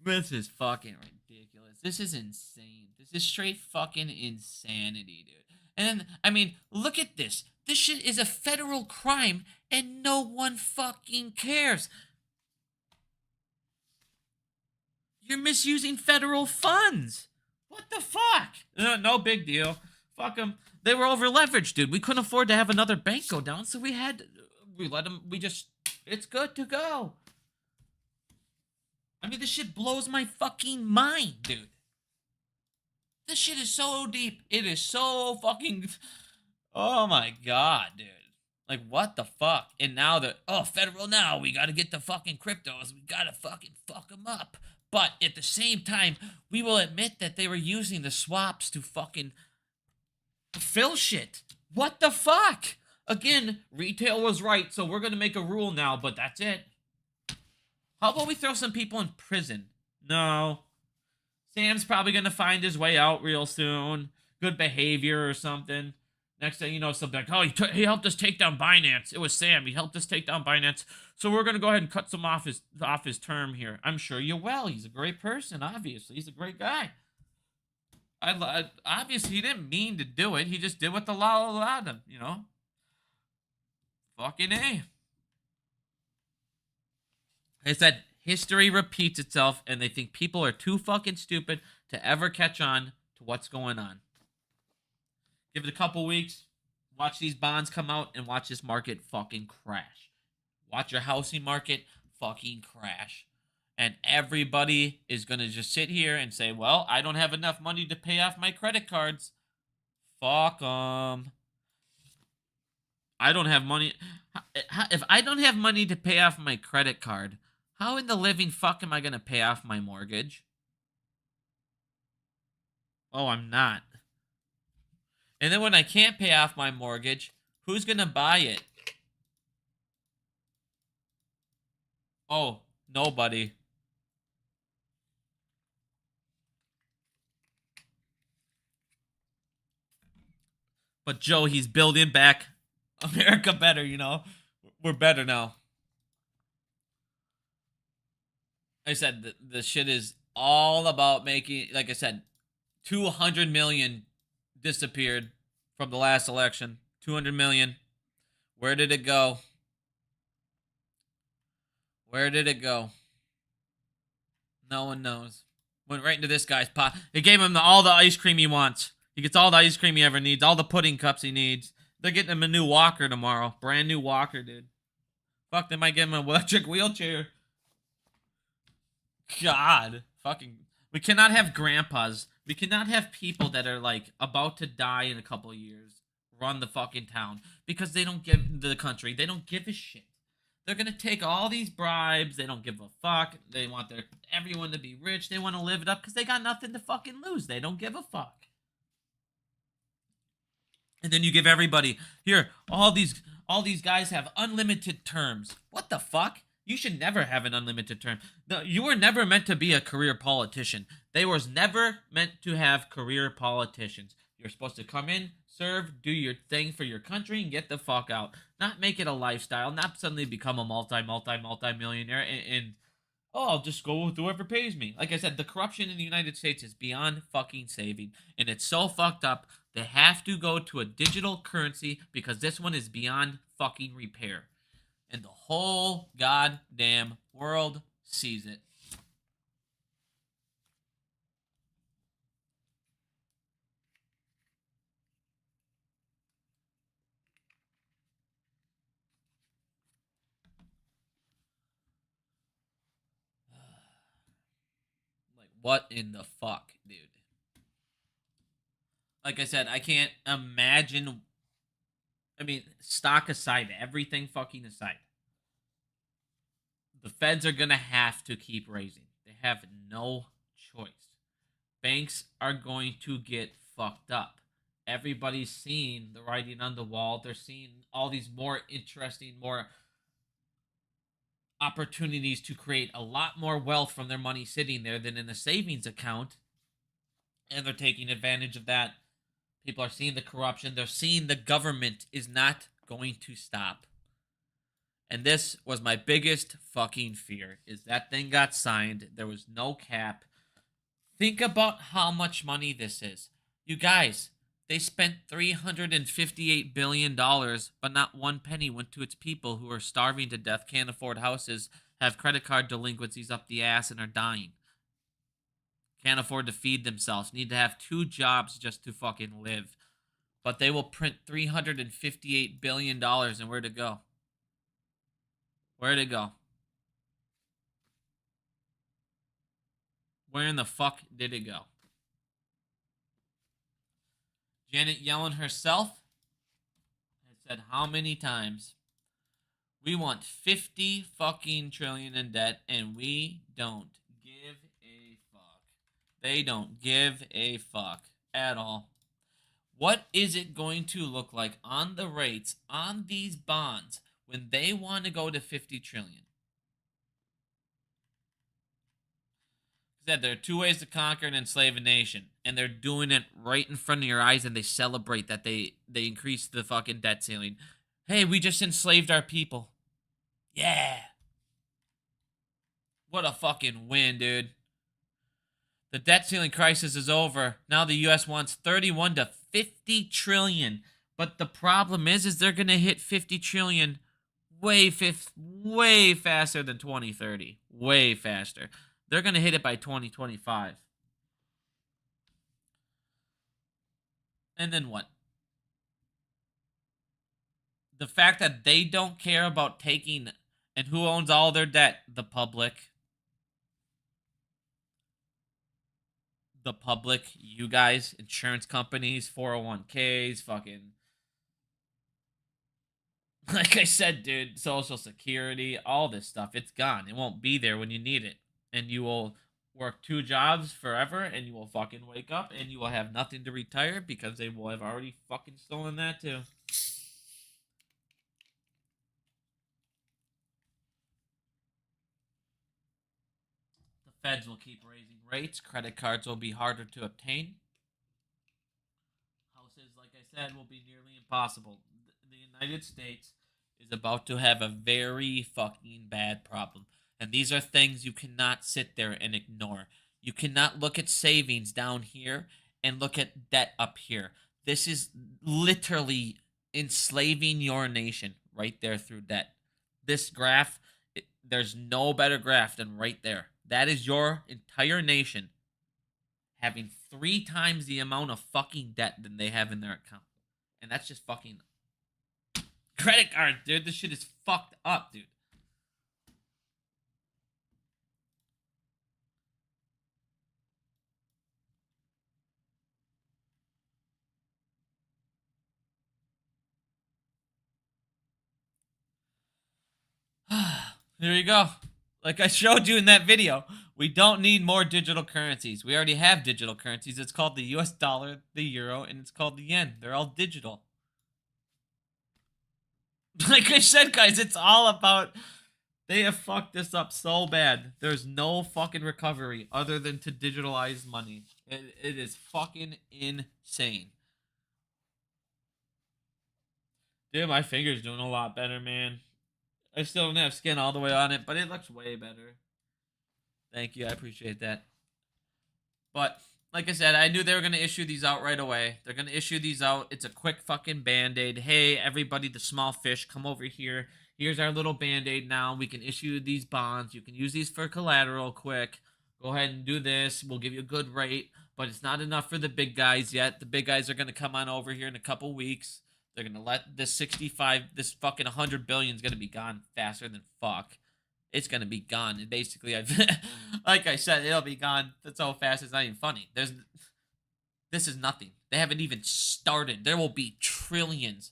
This is fucking ridiculous. This is insane. This is straight fucking insanity, dude. And I mean, look at this. This shit is a federal crime and no one fucking cares. You're misusing federal funds. What the fuck? No big deal. Fuck them. They were over leveraged, dude. We couldn't afford to have another bank go down, so we let them, it's good to go. I mean, this shit blows my fucking mind, dude. This shit is so deep. It is so fucking, oh my god, dude. Like, what the fuck? And now federal now, we gotta get the fucking cryptos. We gotta fucking fuck them up. But at the same time, we will admit that they were using the swaps to fucking fill shit. What the fuck? Again, retail was right, so we're going to make a rule now, but that's it. How about we throw some people in prison? No. Sam's probably going to find his way out real soon. Good behavior or something. Next thing you know, something like, oh, he helped us take down Binance. It was Sam. He helped us take down Binance. So we're going to go ahead and cut some off his term here. I'm sure you will. He's a great person, obviously. He's a great guy. Obviously, he didn't mean to do it. He just did what the law allowed him, you know? Fucking A. I said, history repeats itself, and they think people are too fucking stupid to ever catch on to what's going on. Give it a couple weeks. Watch these bonds come out and watch this market fucking crash. Watch your housing market fucking crash. And everybody is going to just sit here and say, well, I don't have enough money to pay off my credit cards. Fuck them. I don't have money. If I don't have money to pay off my credit card, how in the living fuck am I going to pay off my mortgage? Oh, I'm not. And then when I can't pay off my mortgage, who's going to buy it? Oh, nobody. But Joe, he's building back America better, you know? We're better now. I said, the shit is all about making, like I said, 200 million disappeared from the last election. 200 million. Where did it go? Where did it go? No one knows. Went right into this guy's pot. It gave him all the ice cream he wants. He gets all the ice cream he ever needs, all the pudding cups he needs. They're getting him a new walker tomorrow. Brand new walker, dude. Fuck, they might give him an electric wheelchair. God. Fucking. We cannot have grandpas. We cannot have people that are, like, about to die in a couple of years run the fucking town. Because they don't give the country. They don't give a shit. They're gonna take all these bribes. They don't give a fuck. They want everyone to be rich. They want to live it up because they got nothing to fucking lose. They don't give a fuck. And then you give everybody here. All these guys have unlimited terms. What the fuck? You should never have an unlimited term. No, you were never meant to be a career politician. They was never meant to have career politicians. You're supposed to come in, serve, do your thing for your country, and get the fuck out. Not make it a lifestyle. Not suddenly become a multi-millionaire and oh, I'll just go with whoever pays me. Like I said, the corruption in the United States is beyond fucking saving. And it's so fucked up, they have to go to a digital currency because this one is beyond fucking repair. And the whole goddamn world sees it. Like, what in the fuck, dude? Like I said, I can't imagine. I mean, stock aside, everything fucking aside, the feds are gonna have to keep raising. They have no choice. Banks are going to get fucked up. Everybody's seeing the writing on the wall. They're seeing all these more interesting, more opportunities to create a lot more wealth from their money sitting there than in a savings account. And they're taking advantage of that. People are seeing the corruption. They're seeing the government is not going to stop. And this was my biggest fucking fear, is that thing got signed. There was no cap. Think about how much money this is. You guys, they spent $358 billion, but not one penny went to its people who are starving to death, can't afford houses, have credit card delinquencies up the ass, and are dying. Can't afford to feed themselves, need to have 2 jobs just to fucking live. But they will print $358 billion, and where'd it go? Where'd it go? Where in the fuck did it go? Janet Yellen herself has said how many times? We want 50 fucking trillion in debt, and we don't give a fuck. They don't give a fuck at all. What is it going to look like on the rates on these bonds when they want to go to 50 trillion? Said there are 2 ways to conquer and enslave a nation, and they're doing it right in front of your eyes, and they celebrate that they increased the fucking debt ceiling. Hey, we just enslaved our people. Yeah. What a fucking win, dude. The debt ceiling crisis is over. Now the U.S. wants 31 to 50 trillion. But the problem is they're going to hit 50 trillion way faster than 2030. Way faster. They're going to hit it by 2025. And then what? The fact that they don't care about taking And who owns all their debt? The public. The public, you guys, insurance companies, 401ks, fucking. Like I said, dude, Social Security, all this stuff, it's gone. It won't be there when you need it. And you will work 2 jobs forever, and you will fucking wake up, and you will have nothing to retire because they will have already fucking stolen that too. The feds will keep raising rates. Credit cards will be harder to obtain. Houses, like I said, will be nearly impossible. The United States is about to have a very fucking bad problem. And these are things you cannot sit there and ignore. You cannot look at savings down here and look at debt up here. This is literally enslaving your nation right there through debt. This graph, there's no better graph than right there. That is your entire nation having 3 times the amount of fucking debt than they have in their account. And that's just fucking credit cards, dude. This shit is fucked up, dude. There you go. Like I showed you in that video, we don't need more digital currencies. We already have digital currencies. It's called the US dollar, the euro, and it's called the yen. They're all digital. Like I said, guys, it's all about... They have fucked this up so bad. There's no fucking recovery other than to digitalize money. It is fucking insane. Dude, my finger's doing a lot better, man. I still don't have skin all the way on it, but it looks way better. Thank you, I appreciate that. But, like I said, I knew they were going to issue these out right away. They're going to issue these out. It's a quick fucking Band-Aid. Hey, everybody, the small fish, come over here. Here's our little Band-Aid now. We can issue these bonds. You can use these for collateral quick. Go ahead and do this. We'll give you a good rate. But it's not enough for the big guys yet. The big guys are going to come on over here in a couple weeks. They're going to let this 65, this fucking 100 billion is going to be gone faster than fuck. It's going to be gone. And basically, like I said, it'll be gone so fast it's not even funny. This is nothing. They haven't even started. There will be trillions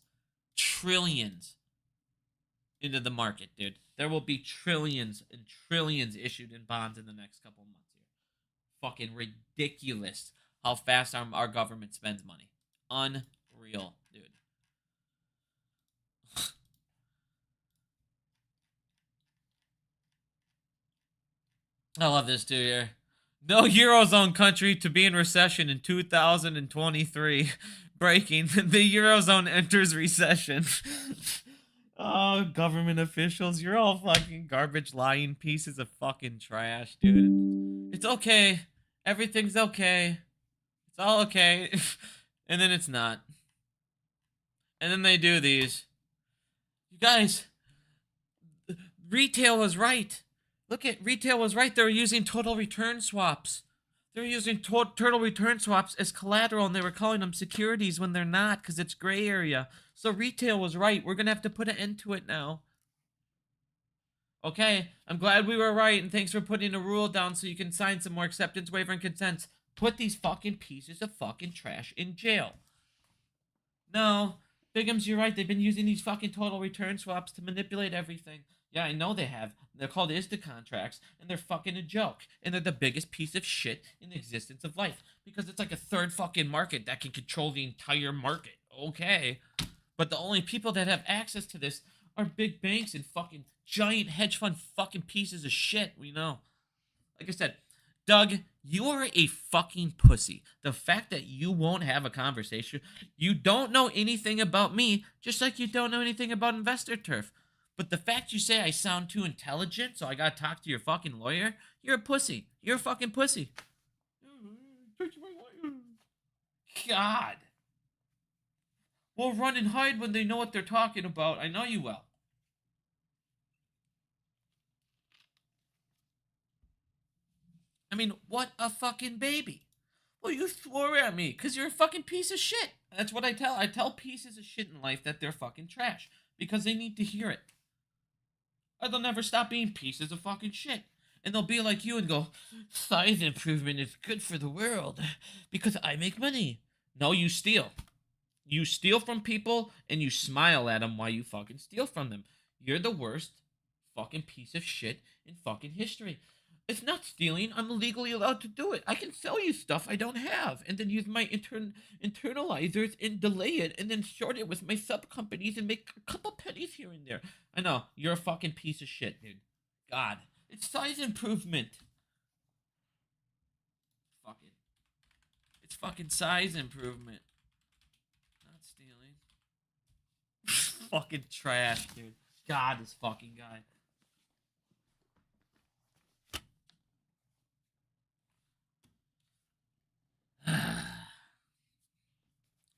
into the market, dude. There will be trillions and trillions issued in bonds in the next couple of months here. Fucking ridiculous how fast our government spends money. Unreal, dude. I love this dude here. No Eurozone country to be in recession in 2023. Breaking. The Eurozone enters recession. Oh, government officials, you're all fucking garbage lying pieces of fucking trash, dude. It's okay. Everything's okay. It's all okay. And then it's not. And then they do these. You guys, retail was right. Look at retail was right. They were using total return swaps. They were using total return swaps as collateral, and they were calling them securities when they're not because it's gray area. So retail was right. We're going to have to put an end to it now. Okay, I'm glad we were right, and thanks for putting a rule down so you can sign some more acceptance, waiver, and consents. Put these fucking pieces of fucking trash in jail. No, Bigums, you're right. They've been using these fucking total return swaps to manipulate everything. Yeah, I know they have. They're called ISDA contracts, and they're fucking a joke. And they're the biggest piece of shit in the existence of life. Because it's like a third fucking market that can control the entire market. Okay. But the only people that have access to this are big banks and fucking giant hedge fund fucking pieces of shit. We know. Like I said, Doug, you are a fucking pussy. The fact that you won't have a conversation, you don't know anything about me, just like you don't know anything about Investor Turf. But the fact you say I sound too intelligent, so I gotta talk to your fucking lawyer, you're a pussy. You're a fucking pussy. God. We'll run and hide when they know what they're talking about. I know you will. I mean, what a fucking baby. Well, you swore at me because you're a fucking piece of shit. That's what I tell. I tell pieces of shit in life that they're fucking trash because they need to hear it. or they'll never stop being pieces of fucking shit. And they'll be like you and go, size improvement is good for the world because I make money. No, you steal. You steal from people and you smile at them while you fucking steal from them. You're the worst fucking piece of shit in fucking history. It's not stealing. I'm legally allowed to do it. I can sell you stuff I don't have and then use my internalizers and delay it and then short it with my sub companies and make a couple pennies here and there. I know. You're a fucking piece of shit, dude. God. It's size improvement. Fuck it. It's fucking size improvement. Not stealing. Fucking trash, dude. God, this fucking guy.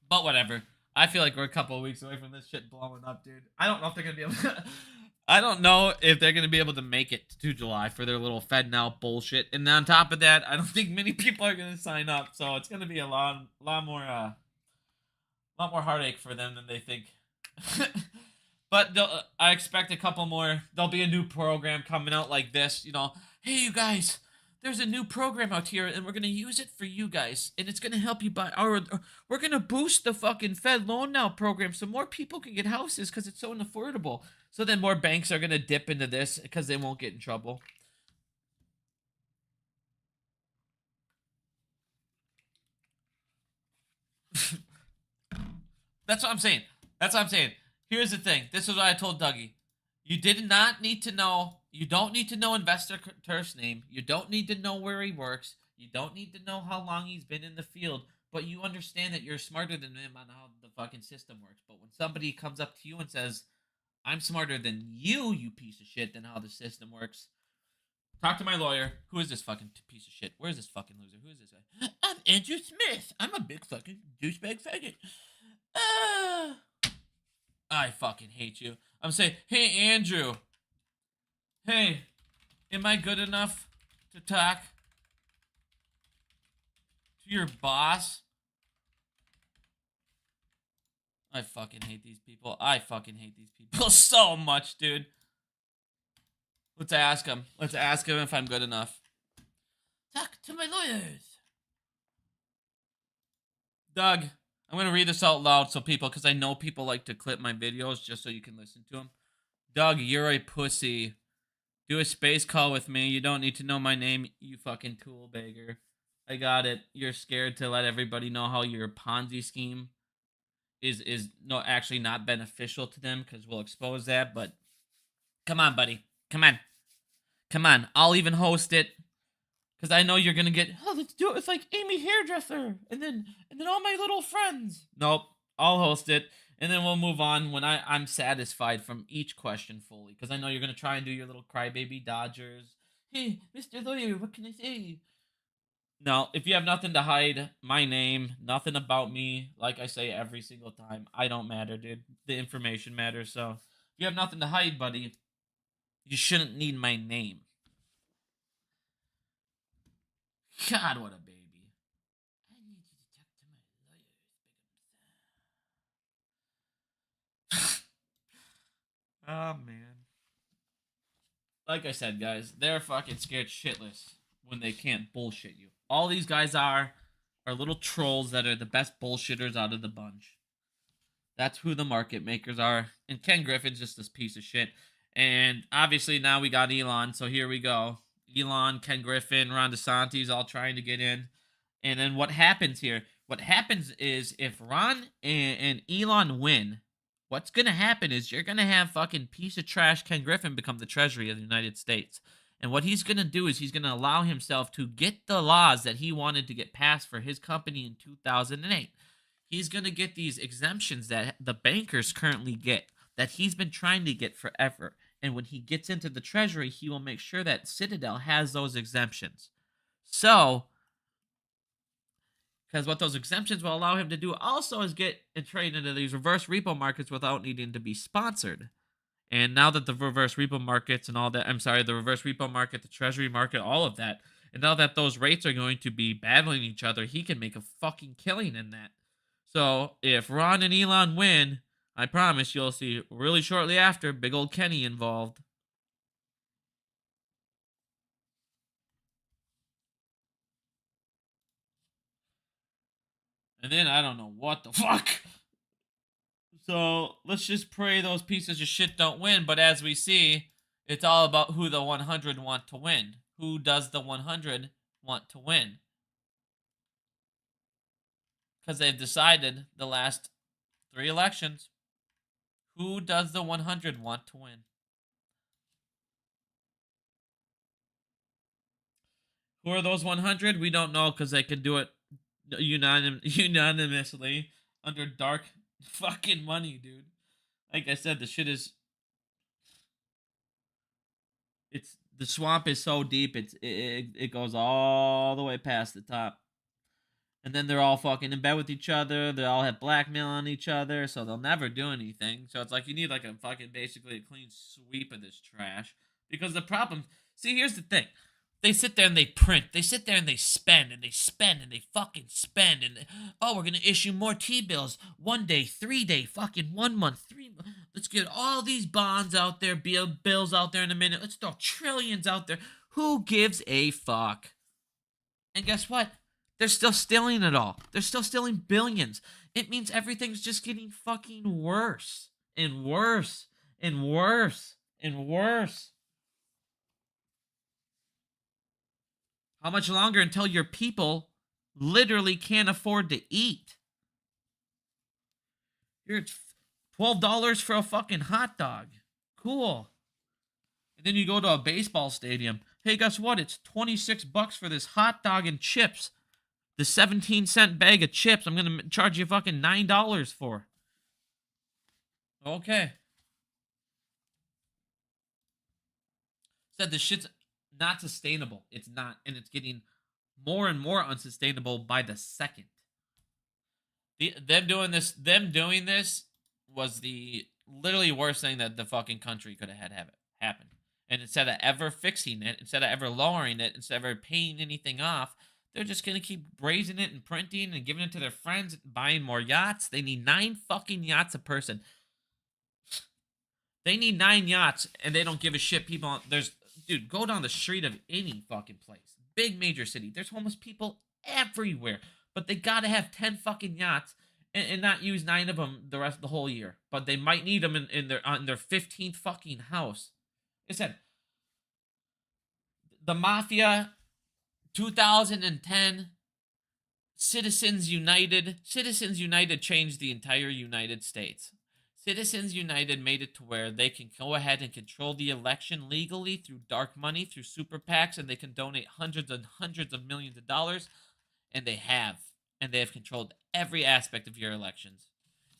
But whatever. I feel like we're a couple of weeks away from this shit blowing up, dude. I don't know if they're gonna be able to. I don't know if they're gonna be able to make it to July for their little Fed now bullshit. And on top of that, I don't think many people are gonna sign up. So it's gonna be a lot more heartache for them than they think. But I expect a couple more. There'll be a new program coming out like this. You know, hey you guys, there's a new program out here, and we're gonna use it for you guys, and it's gonna help you buy. We're gonna boost the fucking Fed Loan Now program so more people can get houses because it's so unaffordable. So then more banks are gonna dip into this because they won't get in trouble. That's what I'm saying. That's what I'm saying. Here's the thing. This is what I told Dougie. You did not need to know. You don't need to know Investor Turf's name. You don't need to know where he works. You don't need to know how long he's been in the field. But you understand that you're smarter than him on how the fucking system works. But when somebody comes up to you and says, I'm smarter than you, you piece of shit, than how the system works. Talk to my lawyer. Who is this fucking piece of shit? Where's this fucking loser? Who is this guy? I'm Andrew Smith. I'm a big fucking douchebag faggot. I fucking hate you. I'm saying, hey, Andrew. Hey, am I good enough to talk to your boss? I fucking hate these people. I fucking hate these people so much, dude. Let's ask him. Let's ask him if I'm good enough. Talk to my lawyers. Doug, I'm going to read this out loud so people, because I know people like to clip my videos just so you can listen to them. Doug, you're a pussy. Do a space call with me. You don't need to know my name, you fucking tool bagger. I got it. You're scared to let everybody know how your Ponzi scheme is no actually not beneficial to them because we'll expose that. But come on, buddy. Come on. Come on. I'll even host it. Because I know you're gonna get, oh, let's do it with like Amy Hairdresser and then all my little friends. Nope, I'll host it and then we'll move on when I'm satisfied from each question fully. Because I know you're gonna try and do your little crybaby dodgers. Hey, Mr. Lawyer, what can I say? No, if you have nothing to hide, my name, nothing about me, like I say every single time, I don't matter, dude. The information matters. So if you have nothing to hide, buddy, you shouldn't need my name. God, what a baby. I need you to talk to my lawyers. Oh, man. Like I said, guys, they're fucking scared shitless when they can't bullshit you. All these guys are little trolls that are the best bullshitters out of the bunch. That's who the market makers are. And Ken Griffin's just this piece of shit. And obviously now we got Elon, so here we go. Elon, Ken Griffin, Ron DeSantis all trying to get in. And then what happens here? What happens is if Ron and Elon win, what's going to happen is you're going to have fucking piece of trash Ken Griffin become the Treasury of the United States. And what he's going to do is he's going to allow himself to get the laws that he wanted to get passed for his company in 2008. He's going to get these exemptions that the bankers currently get, that he's been trying to get forever. And when he gets into the Treasury, he will make sure that Citadel has those exemptions. So, because what those exemptions will allow him to do also is get and trade into these reverse repo markets without needing to be sponsored. And now that the reverse repo markets and all that, the reverse repo market, the Treasury market, all of that, and now that those rates are going to be battling each other, he can make a fucking killing in that. So, if Ron and Elon win, I promise you'll see really shortly after big old Kenny involved. And then I don't know what the fuck. So let's just pray those pieces of shit don't win. But as we see, it's all about who the 100 want to win. Who does the 100 want to win? Because they've decided the last 3 elections. Who does the 100 want to win? Who are those 100? We don't know because they can do it unanimously under dark fucking money, dude. Like I said, the shit is. It's the swamp is so deep. It goes all the way past the top. And then they're all fucking in bed with each other. They all have blackmail on each other, so they'll never do anything. So it's like you need like a fucking basically a clean sweep of this trash. Because the problem, see, here's the thing. They sit there and they print. They sit there and they spend and they spend and they fucking spend. And oh, we're gonna issue more T-bills. 1 day, 3 day, fucking 1 month, 3 months. Let's get all these bonds out there, bills out there in a minute. Let's throw trillions out there. Who gives a fuck? And guess what? They're still stealing it all. They're still stealing billions. It means everything's just getting fucking worse and worse and worse and worse. How much longer until your people literally can't afford to eat? You're $12 for a fucking hot dog. Cool. And then you go to a baseball stadium. Hey, guess what? It's $26 for this hot dog and chips. The 17-cent bag of chips, I'm going to charge you fucking $9 for. Okay. Said the shit's not sustainable. It's not. And it's getting more and more unsustainable by the second. Them doing this was the literally worst thing that the fucking country could have had happen. And instead of ever fixing it, instead of ever lowering it, instead of ever paying anything off, they're just going to keep braising it and printing and giving it to their friends, buying more yachts. They need 9 fucking yachts a person. They need 9 yachts, and they don't give a shit. Dude, go down the street of any fucking place. Big major city. There's homeless people everywhere. But they got to have 10 fucking yachts and not use 9 of them the whole year. But they might need them in their 15th fucking house. It said, the mafia... 2010, Citizens United changed the entire United States. Citizens United made it to where they can go ahead and control the election legally through dark money, through super PACs, and they can donate hundreds and hundreds of millions of dollars, and they have controlled every aspect of your elections.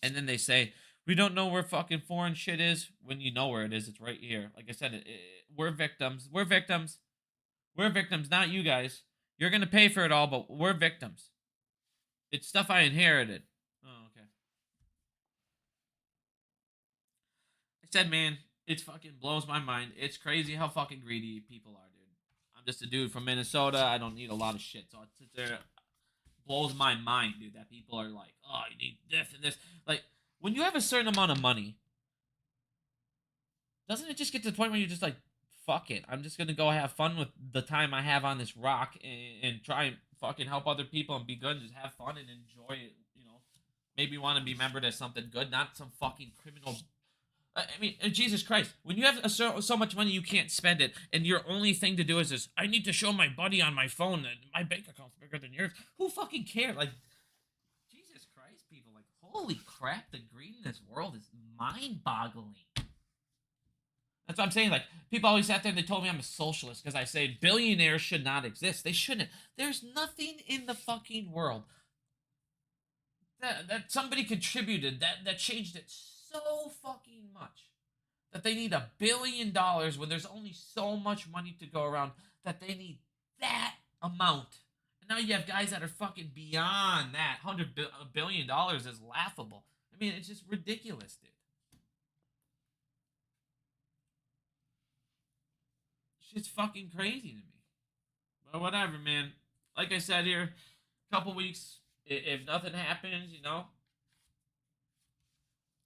And then they say, we don't know where fucking foreign shit is, when you know where it is. It's right here. Like I said, we're victims. We're victims. We're victims, not you guys. You're going to pay for it all, but we're victims. It's stuff I inherited. Oh, okay. I said, man, it fucking blows my mind. It's crazy how fucking greedy people are, dude. I'm just a dude from Minnesota. I don't need a lot of shit. So it blows my mind, dude, that people are like, oh, you need this and this. Like, when you have a certain amount of money, doesn't it just get to the point where you're just like, fuck it. I'm just going to go have fun with the time I have on this rock and try and fucking help other people and be good and just have fun and enjoy it, you know. Maybe want to be remembered as something good, not some fucking criminal. I mean, Jesus Christ. When you have so much money you can't spend it and your only thing to do is this, I need to show my buddy on my phone that my bank account's bigger than yours. Who fucking cares? Like, Jesus Christ, people. Like, holy crap, the greed in this world is mind-boggling. That's what I'm saying. Like, people always sat there and they told me I'm a socialist because I say billionaires should not exist. They shouldn't. There's nothing in the fucking world that somebody contributed that changed it so fucking much that they need $1 billion when there's only so much money to go around that they need that amount. And now you have guys that are fucking beyond that. $100 billion is laughable. I mean, it's just ridiculous, dude. Shit's fucking crazy to me. But whatever, man. Like I said here, couple weeks, if nothing happens, you know.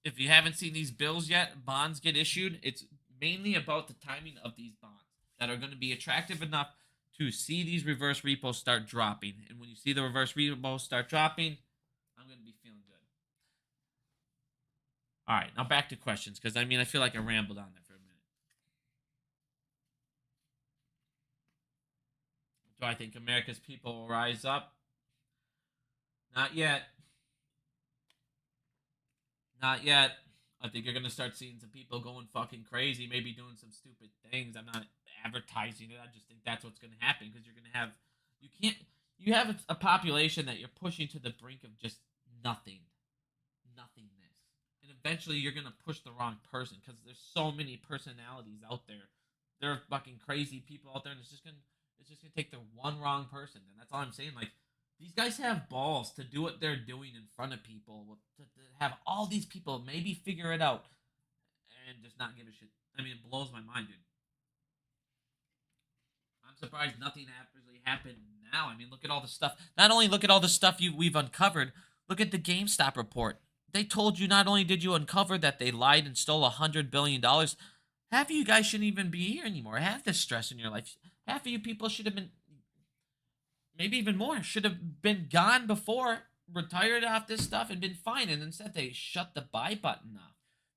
If you haven't seen these bills yet, bonds get issued. It's mainly about the timing of these bonds that are going to be attractive enough to see these reverse repos start dropping. And when you see the reverse repos start dropping, All right, now back to questions, because I mean, I feel like I rambled on there for a minute. Do I think America's people will rise up? Not yet. Not yet. I think you're gonna start seeing some people going fucking crazy, maybe doing some stupid things. I'm not advertising it. I just think that's what's gonna happen, because you're gonna have, you can't, you have a population that you're pushing to the brink of just nothing, nothingness, and eventually you're gonna push the wrong person, because there's so many personalities out there. There are fucking crazy people out there, and it's just gonna take the one wrong person, and that's all I'm saying. Like, these guys have balls to do what they're doing in front of people, to have all these people maybe figure it out and just not give a shit. I mean, it blows my mind, dude. I'm surprised nothing actually happened now. I mean, look at all the stuff. Not only look at all the stuff we've uncovered, look at the GameStop report. They told you, not only did you uncover that they lied and stole $100 billion, half of you guys shouldn't even be here anymore. Have this stress in your life. Half of you people should have been, maybe even more, should have been gone before, retired off this stuff and been fine. And instead they shut the buy button off.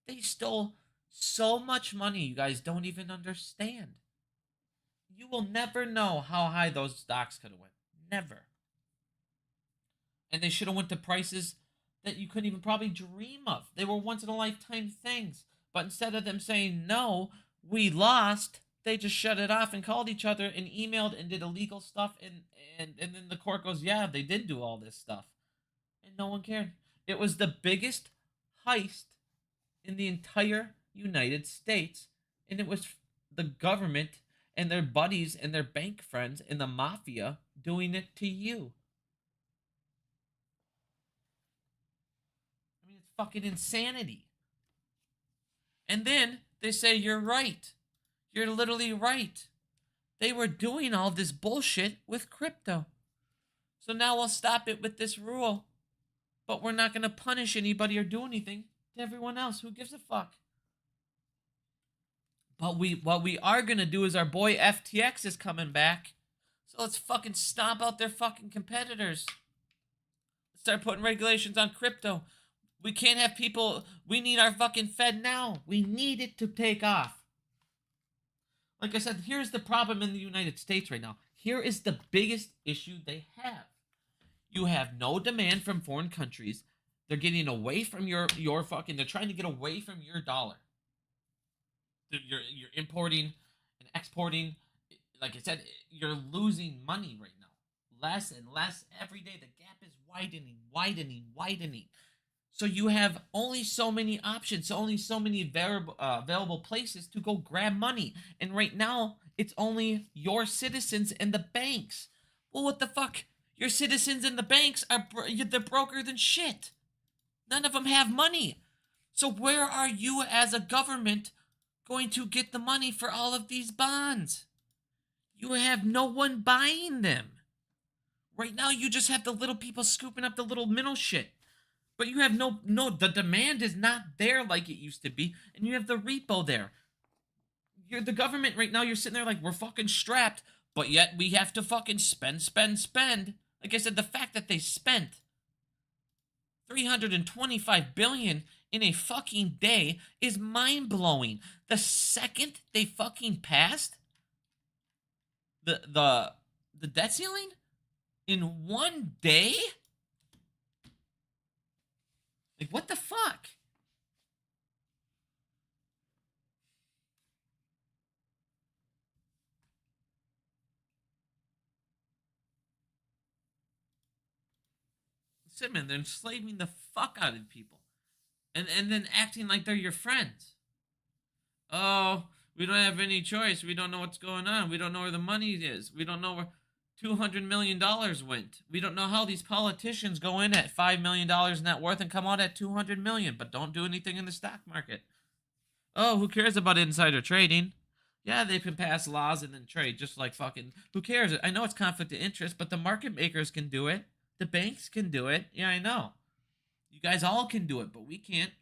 They stole so much money, you guys don't even understand. You will never know how high those stocks could have went. Never. And they should have went to prices that you couldn't even probably dream of. They were once in a lifetime things. But instead of them saying, no, we lost, they just shut it off and called each other and emailed and did illegal stuff. And then the court goes, yeah, they did do all this stuff. And no one cared. It was the biggest heist in the entire United States. And it was the government and their buddies and their bank friends and the mafia doing it to you. I mean, it's fucking insanity. And then they say, you're right. You're literally right. They were doing all this bullshit with crypto. So now we'll stop it with this rule. But we're not going to punish anybody or do anything to everyone else. Who gives a fuck? But what we are going to do is, our boy FTX is coming back. So let's fucking stomp out their fucking competitors. Let's start putting regulations on crypto. We can't have people, we need our fucking Fed now. We need it to take off. Like I said, here's the problem in the United States right now. Here is the biggest issue they have. You have no demand from foreign countries. They're getting away from your fucking, they're trying to get away from your dollar. You're importing and exporting. Like I said, you're losing money right now. Less and less every day. The gap is widening. So you have only so many options, only so many available places to go grab money. And right now, it's only your citizens and the banks. Well, what the fuck? Your citizens and the banks they're broker than shit. None of them have money. So where are you as a government going to get the money for all of these bonds? You have no one buying them. Right now, you just have the little people scooping up the little middle shit. But you have the demand is not there like it used to be, and you have the repo there. You're the government right now, you're sitting there like, we're fucking strapped, but yet we have to fucking spend. Like I said, the fact that they spent $325 billion in a fucking day is mind-blowing. The second they fucking passed the debt ceiling in one day? Like, what the fuck? Man, they're enslaving the fuck out of people. And then acting like they're your friends. Oh, we don't have any choice. We don't know what's going on. We don't know where the money is. We don't know where $200 million went. We don't know how these politicians go in at $5 million net worth and come out at $200 million, but don't do anything in the stock market. Oh, who cares about insider trading? Yeah, they can pass laws and then trade, just like fucking, who cares? I know it's conflict of interest, but the market makers can do it. The banks can do it. Yeah, I know. You guys all can do it, but we can't.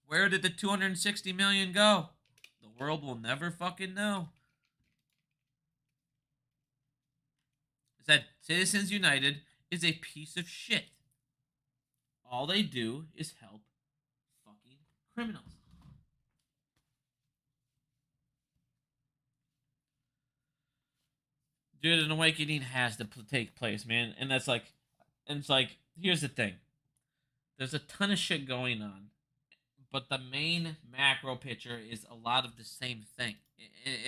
Where did the 260 million go? The world will never fucking know. I said, Citizens United is a piece of shit. All they do is help fucking criminals. Dude, an awakening has to take place, man. And that's like, and it's like, here's the thing. There's a ton of shit going on, but the main macro picture is a lot of the same thing.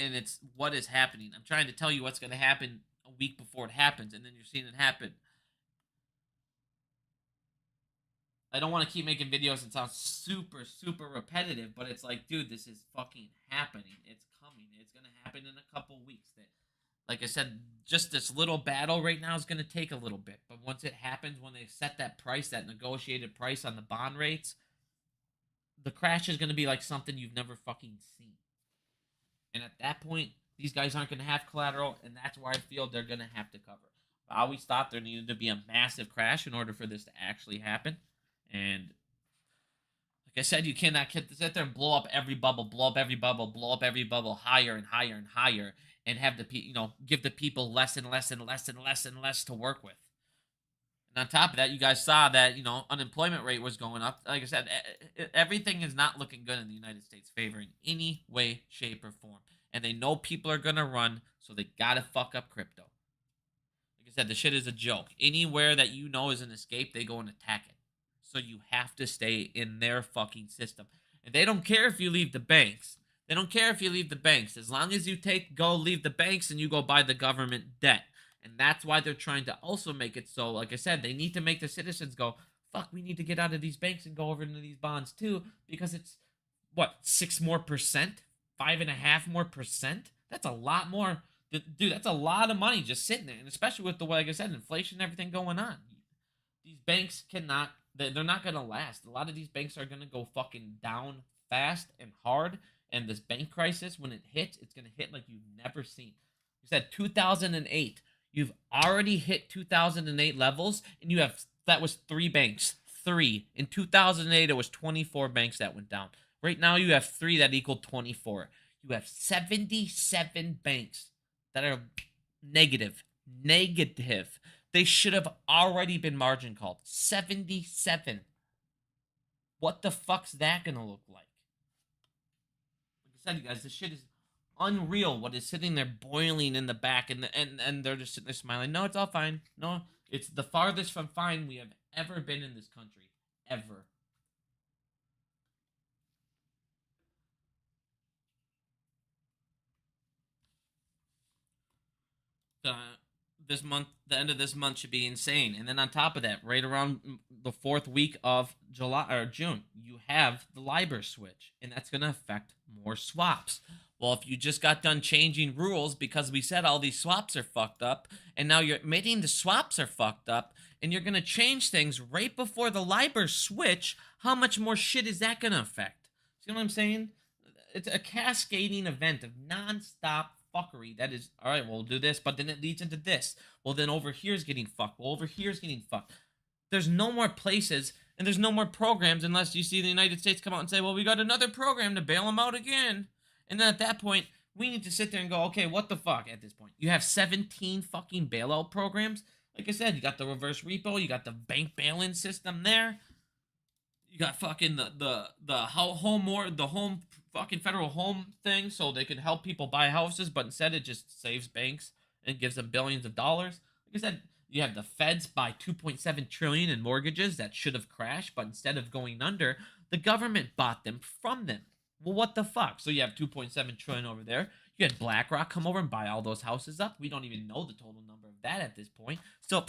And it's what is happening. I'm trying to tell you what's going to happen a week before it happens, and then you're seeing it happen. I don't want to keep making videos and sound super, super repetitive, but it's like, dude, this is fucking happening. It's coming. It's going to happen in a couple weeks. Like I said, just this little battle right now is going to take a little bit. But once it happens, when they set that price, that negotiated price on the bond rates, the crash is going to be like something you've never fucking seen. And at that point, these guys aren't going to have collateral, and that's where I feel they're going to have to cover. I always thought there needed to be a massive crash in order for this to actually happen. And like I said, you cannot sit there and blow up every bubble, blow up every bubble, blow up every bubble higher and higher and higher, and have give the people less and less and less and less and less to work with. And on top of that, you guys saw that, unemployment rate was going up. Like I said, everything is not looking good in the United States favor in any way, shape, or form. And they know people are going to run, so they got to fuck up crypto. Like I said, the shit is a joke. Anywhere that is an escape, they go and attack it. So you have to stay in their fucking system. And they don't care if you leave the banks. They don't care if you leave the banks. As long as you leave the banks and you go buy the government debt. And that's why they're trying to also make it so, like I said, they need to make the citizens go, fuck, we need to get out of these banks and go over into these bonds too. Because it's, 6% more? 5.5% more? That's a lot more. Dude, that's a lot of money just sitting there. And especially with the, like I said, inflation and everything going on. These banks cannot, they're not going to last. A lot of these banks are going to go fucking down fast and hard. And this bank crisis, when it hits, it's going to hit like you've never seen. You said 2008. You've already hit 2008 levels, and that was 3 banks. 3. In 2008, it was 24 banks that went down. Right now, you have 3 that equal 24. You have 77 banks that are negative. Negative. They should have already been margin called. 77. What the fuck's that going to look like? You guys, this shit is unreal. What is sitting there boiling in the back, and they're just sitting there smiling. No, it's all fine. No, it's the farthest from fine we have ever been in this country, ever. This month, the end of this month should be insane. And then on top of that, right around the 4th week of June, you have the LIBOR switch, and that's going to affect more swaps. Well, if you just got done changing rules because we said all these swaps are fucked up, and now you're admitting the swaps are fucked up, and you're going to change things right before the LIBOR switch, how much more shit is that going to affect? See what I'm saying? It's a cascading event of nonstop fuckery. That is, all right, we'll do this, but then it leads into this. Well, then over here's getting fucked. Well, over here's getting fucked. There's no more places, and there's no more programs unless you see the United States come out and say, well, we got another program to bail them out again. And then at that point, we need to sit there and go, okay, what the fuck at this point? You have 17 fucking bailout programs. Like I said, you got the reverse repo, you got the bank bail-in system there. You got fucking the home fucking federal home thing, so they can help people buy houses, but instead it just saves banks and gives them billions of dollars. Like I said, you have the feds buy 2.7 trillion in mortgages that should have crashed, but instead of going under, the government bought them from them. Well, what the fuck? So you have 2.7 trillion over there. You had BlackRock come over and buy all those houses up. We don't even know the total number of that at this point. So,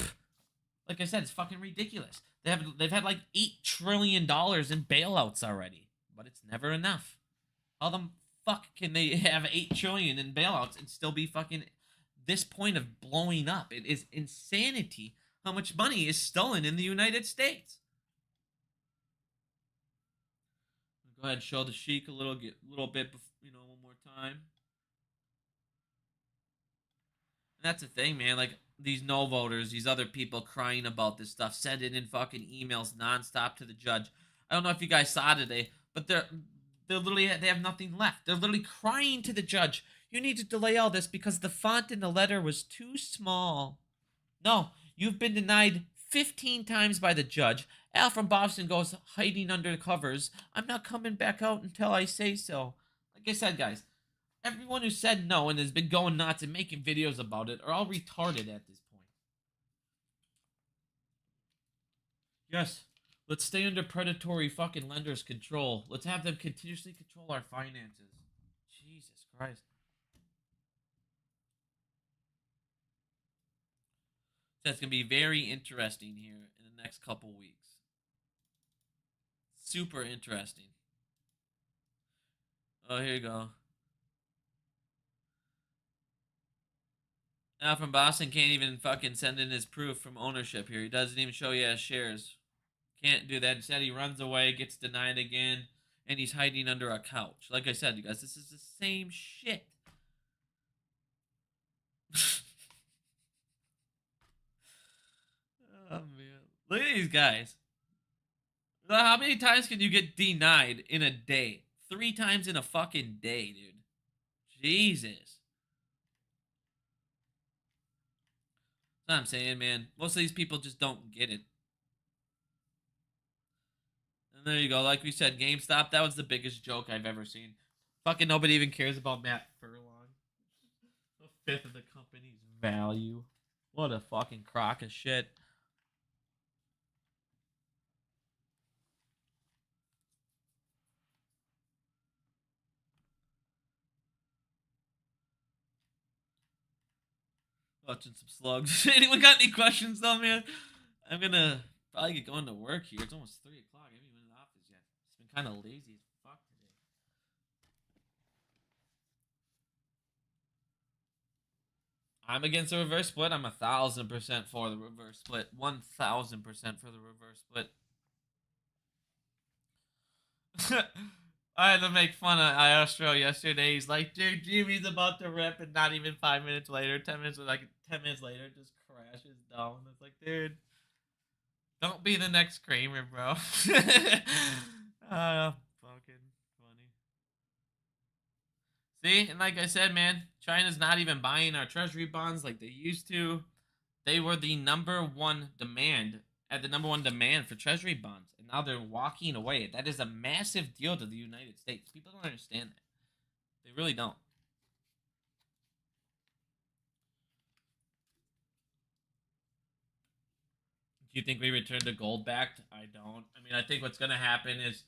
like I said, it's fucking ridiculous. They've had like $8 trillion in bailouts already, but it's never enough. How the fuck can they have $8 trillion in bailouts and still be fucking this point of blowing up? It is insanity how much money is stolen in the United States. Go ahead and show the Sheik a little bit, one more time. And that's the thing, man. Like, these no voters, these other people crying about this stuff, sending in fucking emails nonstop to the judge. I don't know if you guys saw today, but they have nothing left. They're literally crying to the judge. You need to delay all this because the font in the letter was too small. No, you've been denied 15 times by the judge. Al from Boston goes hiding under the covers. I'm not coming back out until I say so. Like I said, guys, everyone who said no and has been going nuts and making videos about it are all retarded at this point. Yes, let's stay under predatory fucking lenders' control. Let's have them continuously control our finances. Jesus Christ. That's going to be very interesting here in the next couple weeks. Super interesting. Oh, here you go. Now from Boston can't even fucking send in his proof from ownership here. He doesn't even show you his shares. Can't do that. Instead, he runs away, gets denied again, and he's hiding under a couch. Like I said, you guys, this is the same shit. Oh, man. Look at these guys. How many times can you get denied in a day? 3 times in a fucking day, dude. Jesus. That's what I'm saying, man. Most of these people just don't get it. And there you go. Like we said, GameStop, that was the biggest joke I've ever seen. Fucking nobody even cares about Matt Furlong. A fifth of the company's value. What a fucking crock of shit. Watching some slugs. Anyone got any questions though, man? I'm gonna probably get going to work here. It's almost 3 o'clock. I haven't even been in the office yet. It's been kind of lazy as fuck today. I'm against the reverse split. I'm 1,000% for the reverse split. 1,000% for the reverse split. I had to make fun of Astro yesterday. He's like, dude, Jimmy's about to rip, and not even 5 minutes later, 10 minutes later, it just crashes down. It's like, dude, don't be the next Kramer, bro. Fucking funny. See, and like I said, man, China's not even buying our treasury bonds like they used to. They were the number one demand for treasury bonds, and now they're walking away. That is a massive deal to the United States. People don't understand that. They really don't. Do you think we return to gold backed? I don't. I mean, I think what's going to happen is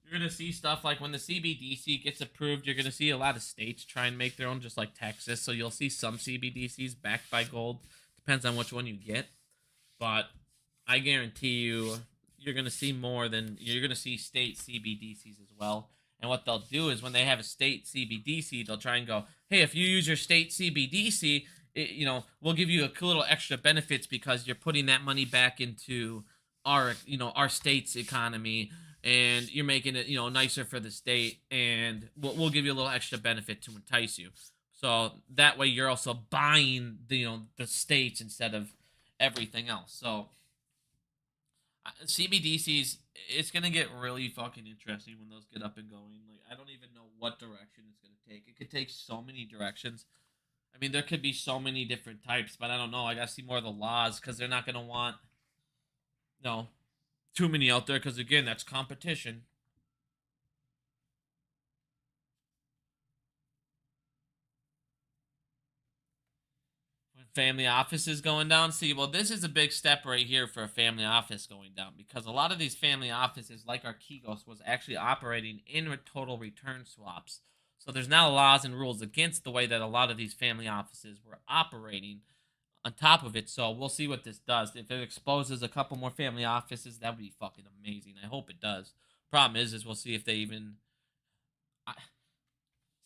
you're going to see stuff like when the CBDC gets approved, you're going to see a lot of states try and make their own, just like Texas. So you'll see some CBDCs backed by gold. Depends on which one you get. But I guarantee you're going to see you're going to see state CBDCs as well. And what they'll do is when they have a state CBDC, they'll try and go, hey, if you use your state CBDC, we'll give you a little extra benefits because you're putting that money back into our state's economy, and you're making it, nicer for the state, and we'll give you a little extra benefit to entice you. So that way you're also buying the states instead of everything else. So CBDCs, it's gonna get really fucking interesting when those get up and going. Like, I don't even know what direction it's gonna take. It could take so many directions. I mean, there could be so many different types, but I don't know. I gotta see more of the laws because they're not gonna want too many out there because, again, that's competition. Family offices going down. See, well, this is a big step right here for a family office going down, because a lot of these family offices, like Archegos, was actually operating in total return swaps. So there's now laws and rules against the way that a lot of these family offices were operating on top of it. So we'll see what this does. If it exposes a couple more family offices, that would be fucking amazing. I hope it does. Problem is we'll see if they even...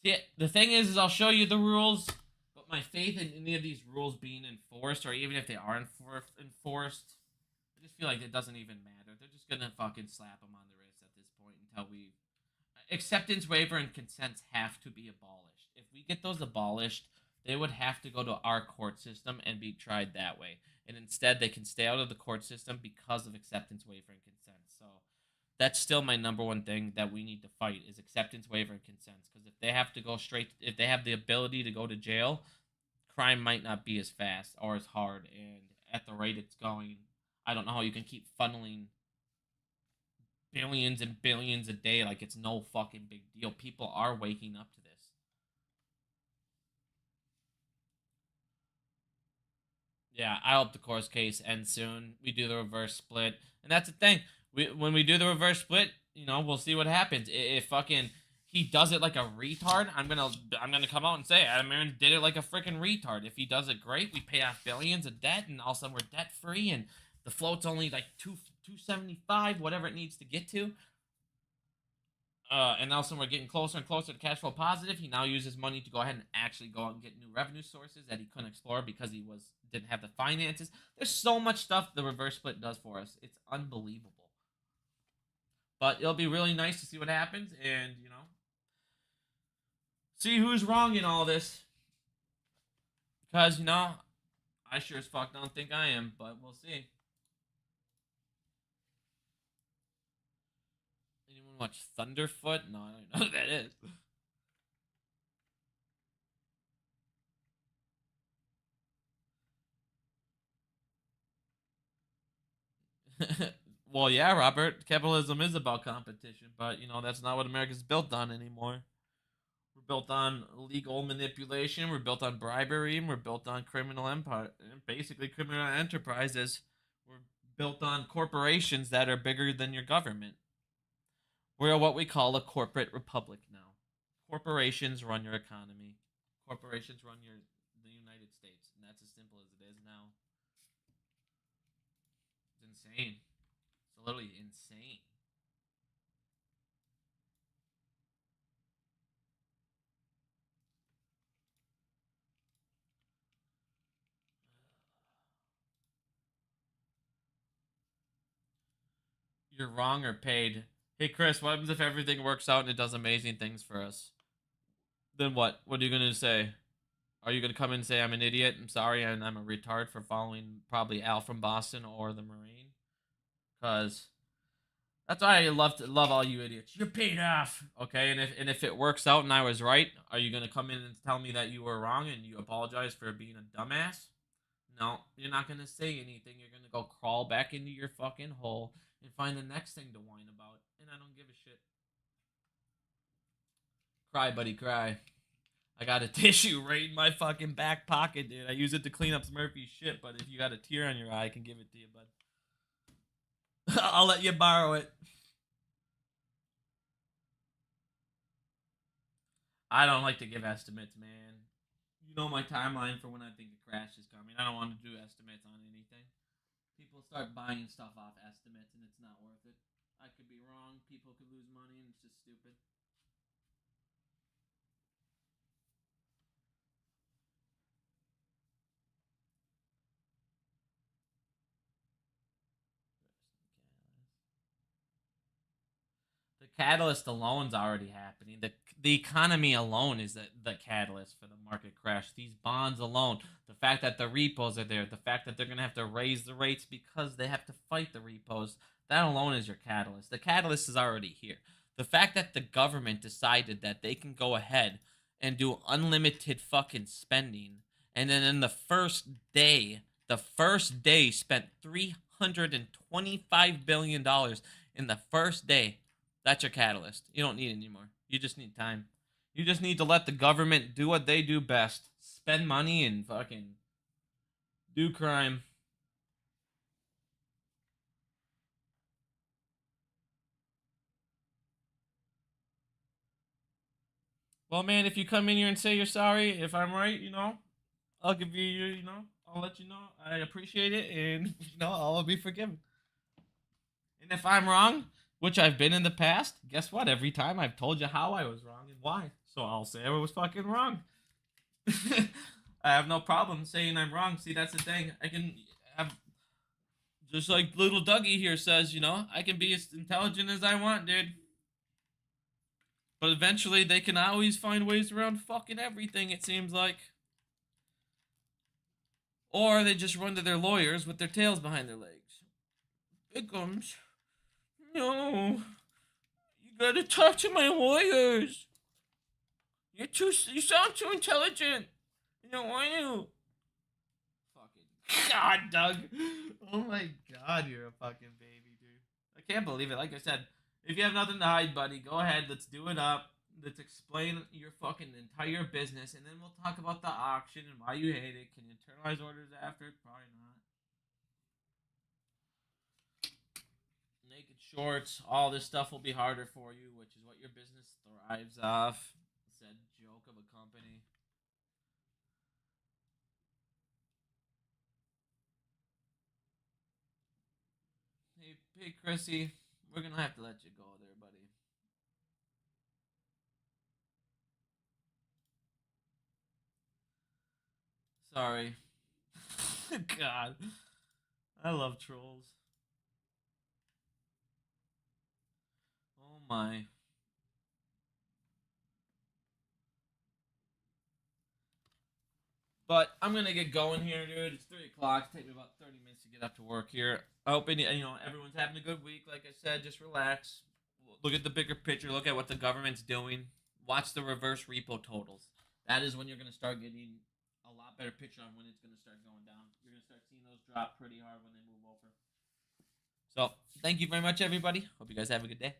See, the thing is I'll show you the rules, but my faith in any of these rules being enforced, or even if they are enforced, I just feel like it doesn't even matter. They're just gonna fucking slap them on the wrist at this point until we... Acceptance, waiver, and consents have to be abolished. If we get those abolished, they would have to go to our court system and be tried that way. And instead, they can stay out of the court system because of acceptance, waiver, and consent. So that's still my number one thing that we need to fight is acceptance, waiver, and consent. Because if they have to go straight, if they have the ability to go to jail, crime might not be as fast or as hard. And at the rate it's going, I don't know how you can keep funneling billions and billions a day like it's no fucking big deal. People are waking up to this. Yeah, I hope the course case ends soon. We do the reverse split, and that's the thing. When we do the reverse split, we'll see what happens. If fucking he does it like a retard, I'm gonna come out and say Adam Aaron did it like a freaking retard. If he does it great, we pay off billions of debt, and all of a sudden we're debt free, and the float's only like 275, whatever it needs to get to. And also we're getting closer and closer to cash flow positive. He now uses money to go ahead and actually go out and get new revenue sources that he couldn't explore because he didn't have the finances. There's so much stuff the reverse split does for us. It's unbelievable. But it'll be really nice to see what happens and, see who's wrong in all this. Because, I sure as fuck don't think I am, but we'll see. Anyone watch Thunderfoot? No, I don't know who that is. Well, yeah, Robert. Capitalism is about competition, but, that's not what America's built on anymore. We're built on legal manipulation. We're built on bribery. And we're built on criminal empire. Basically, criminal enterprises. We're built on corporations that are bigger than your government. We're what we call a corporate republic now. Corporations run your economy. Corporations run the United States, and that's as simple as it is now. It's insane. It's literally insane. You're wrong or paid. Hey, Chris, what happens if everything works out and it does amazing things for us? Then what? What are you going to say? Are you going to come in and say I'm an idiot? I'm sorry, and I'm a retard for following probably Al from Boston or the Marine? Because that's why I love all you idiots. You're paid off, okay? And if it works out and I was right, are you going to come in and tell me that you were wrong and you apologize for being a dumbass? No, you're not going to say anything. You're going to go crawl back into your fucking hole and find the next thing to whine about. And I don't give a shit. Cry, buddy, cry. I got a tissue right in my fucking back pocket, dude. I use it to clean up Smurfy's shit, but if you got a tear on your eye, I can give it to you, bud. I'll let you borrow it. I don't like to give estimates, man. You know my timeline for when I think the crash is coming. I don't want to do estimates on anything. People start buying stuff off estimates, and it's not worth it. I could be wrong. People could lose money, and it's just stupid. The catalyst alone's already happening. The economy alone is the catalyst for the market crash. These bonds alone, the fact that the repos are there, the fact that they're going to have to raise the rates because they have to fight the repos, that alone is your catalyst. The catalyst is already here. The fact that the government decided that they can go ahead and do unlimited fucking spending, and then in the first day spent $325 billion in the first day. That's your catalyst. You don't need it anymore. You just need time. You just need to let the government do what they do best. Spend money and fucking do crime. Well, man, if you come in here and say you're sorry, if I'm right, I'll give you, I'll let you know. I appreciate it, and, I'll be forgiven. And if I'm wrong, which I've been in the past, guess what? Every time I've told you how I was wrong and why. So I'll say I was fucking wrong. I have no problem saying I'm wrong. See, that's the thing. I can have, just like little Dougie here says, I can be as intelligent as I want, dude. But eventually they can always find ways around fucking everything, it seems like. Or they just run to their lawyers with their tails behind their legs. Victims. No. You gotta talk to my lawyers. You sound too intelligent. You don't want to. Fucking God, Doug. Oh my God, you're a fucking baby, dude. I can't believe it. Like I said, if you have nothing to hide, buddy, go ahead. Let's do it up. Let's explain your fucking entire business, and then we'll talk about the auction and why you hate it. Can you internalize orders after? Probably not. Naked shorts, all this stuff will be harder for you, which is what your business thrives off. Said joke of a company. Hey, Chrissy, we're gonna have to let you go there, buddy. Sorry. God, I love trolls. Oh my. But I'm gonna get going here, dude. It's 3 o'clock. It's taking me about 30 minutes to get up to work here. I hope everyone's having a good week. Like I said, just relax. Look at the bigger picture. Look at what the government's doing. Watch the reverse repo totals. That is when you're gonna start getting a lot better picture on when it's gonna start going down. You're gonna start seeing those drop pretty hard when they move over. So thank you very much, everybody. Hope you guys have a good day.